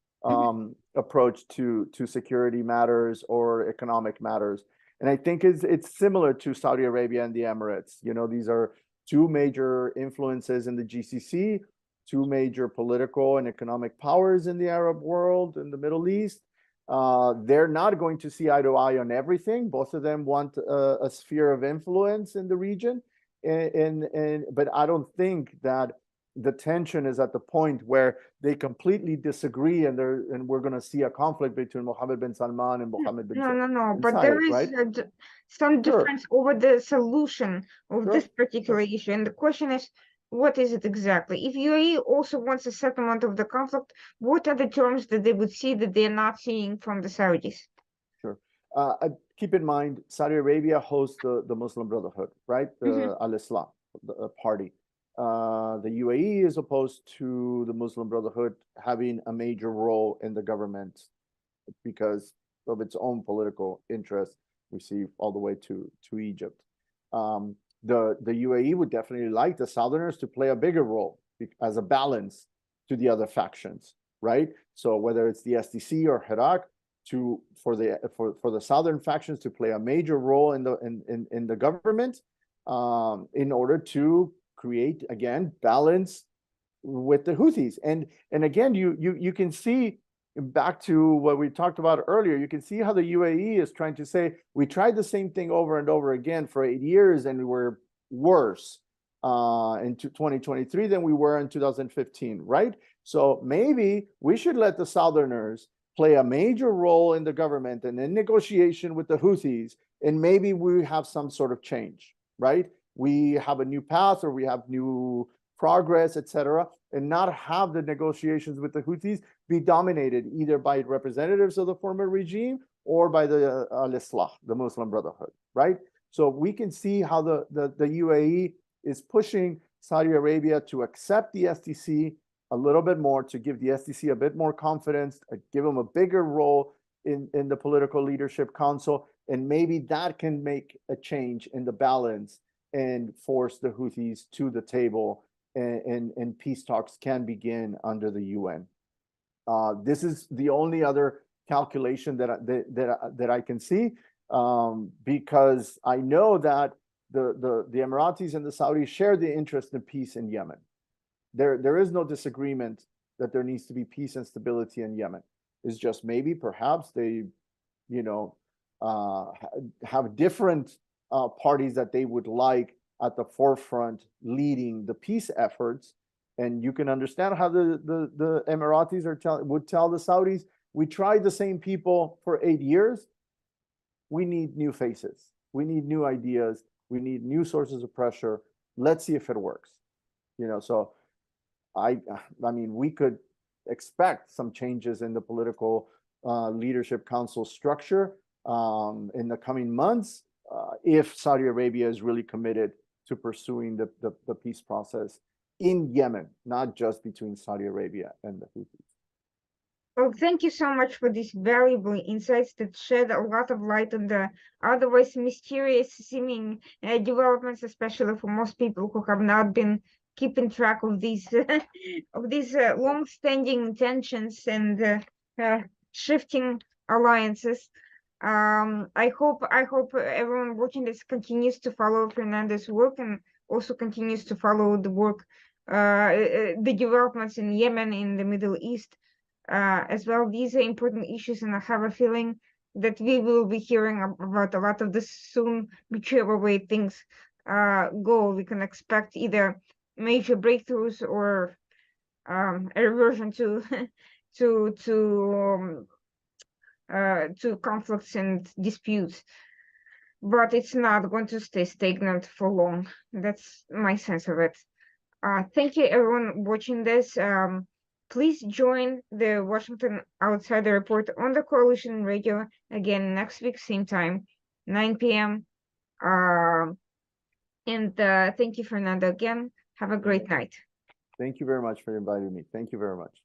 Speaker 2: approach to security matters or economic matters. And I think it's similar to Saudi Arabia and the Emirates. You know, these are two major influences in the GCC, two major political and economic powers in the Arab world, in the Middle East. They're not going to see eye to eye on everything. Both of them want a sphere of influence in the region. But I don't think that the tension is at the point where they completely disagree and we're going to see a conflict between Mohammed bin Salman and Mohammed bin
Speaker 1: No. But
Speaker 2: Zayed,
Speaker 1: there is
Speaker 2: right?
Speaker 1: some difference over the solution of this particular
Speaker 2: Sure.
Speaker 1: issue. And the question is, what is it exactly? If UAE also wants a settlement of the conflict, what are the terms that they would see that they're not seeing from the Saudis?
Speaker 2: Sure. Keep in mind, Saudi Arabia hosts the Muslim Brotherhood, right? The Al-Islam party. The UAE is opposed to the Muslim Brotherhood having a major role in the government because of its own political interests. We see all the way to Egypt. The UAE would definitely like the Southerners to play a bigger role as a balance to the other factions, right? So whether it's the SDC or Iraq, for the Southern factions to play a major role in the government, in order to create again balance with the Houthis. And again, you can see, back to what we talked about earlier, you can see how the UAE is trying to say, we tried the same thing over and over again for 8 years and we were worse in 2023 than we were in 2015, right? So maybe we should let the Southerners play a major role in the government and in negotiation with the Houthis, and maybe we have some sort of change, right? We have a new path or we have new progress, etc., and not have the negotiations with the Houthis be dominated either by representatives of the former regime or by the Al-Islah, the Muslim Brotherhood, right? So we can see how the UAE is pushing Saudi Arabia to accept the SDC a little bit more, to give the SDC a bit more confidence, give them a bigger role in the political leadership council, and maybe that can make a change in the balance and force the Houthis to the table, and peace talks can begin under the UN. This is the only other calculation that I can see, because I know that the Emiratis and the Saudis share the interest in peace in Yemen. There is no disagreement that there needs to be peace and stability in Yemen. It's just maybe perhaps they, have different parties that they would like at the forefront leading the peace efforts, And you can understand how the Emiratis would tell the Saudis, we tried the same people for 8 years. We need new faces. We need new ideas. We need new sources of pressure. Let's see if it works. So I mean, we could expect some changes in the political leadership council structure in the coming months if Saudi Arabia is really committed to pursuing the peace process in Yemen, not just between Saudi Arabia and the Houthis.
Speaker 1: Well, thank you so much for these valuable insights that shed a lot of light on the otherwise mysterious seeming developments, especially for most people who have not been keeping track of these long-standing tensions and shifting alliances. I hope everyone watching this continues to follow Fernando's work and also continues to follow the work, the developments in Yemen, in the Middle East. As well. These are important issues, and I have a feeling that we will be hearing about a lot of this soon, whichever way things go. We can expect either major breakthroughs or a reversion to to conflicts and disputes. But it's not going to stay stagnant for long. That's my sense of it. Thank you, everyone watching this. Please join the Washington Outsider Report on the Coalition Radio again next week, same time, 9 p.m. And thank you, Fernando, again. Have a great night.
Speaker 2: Thank you very much for inviting me. Thank you very much.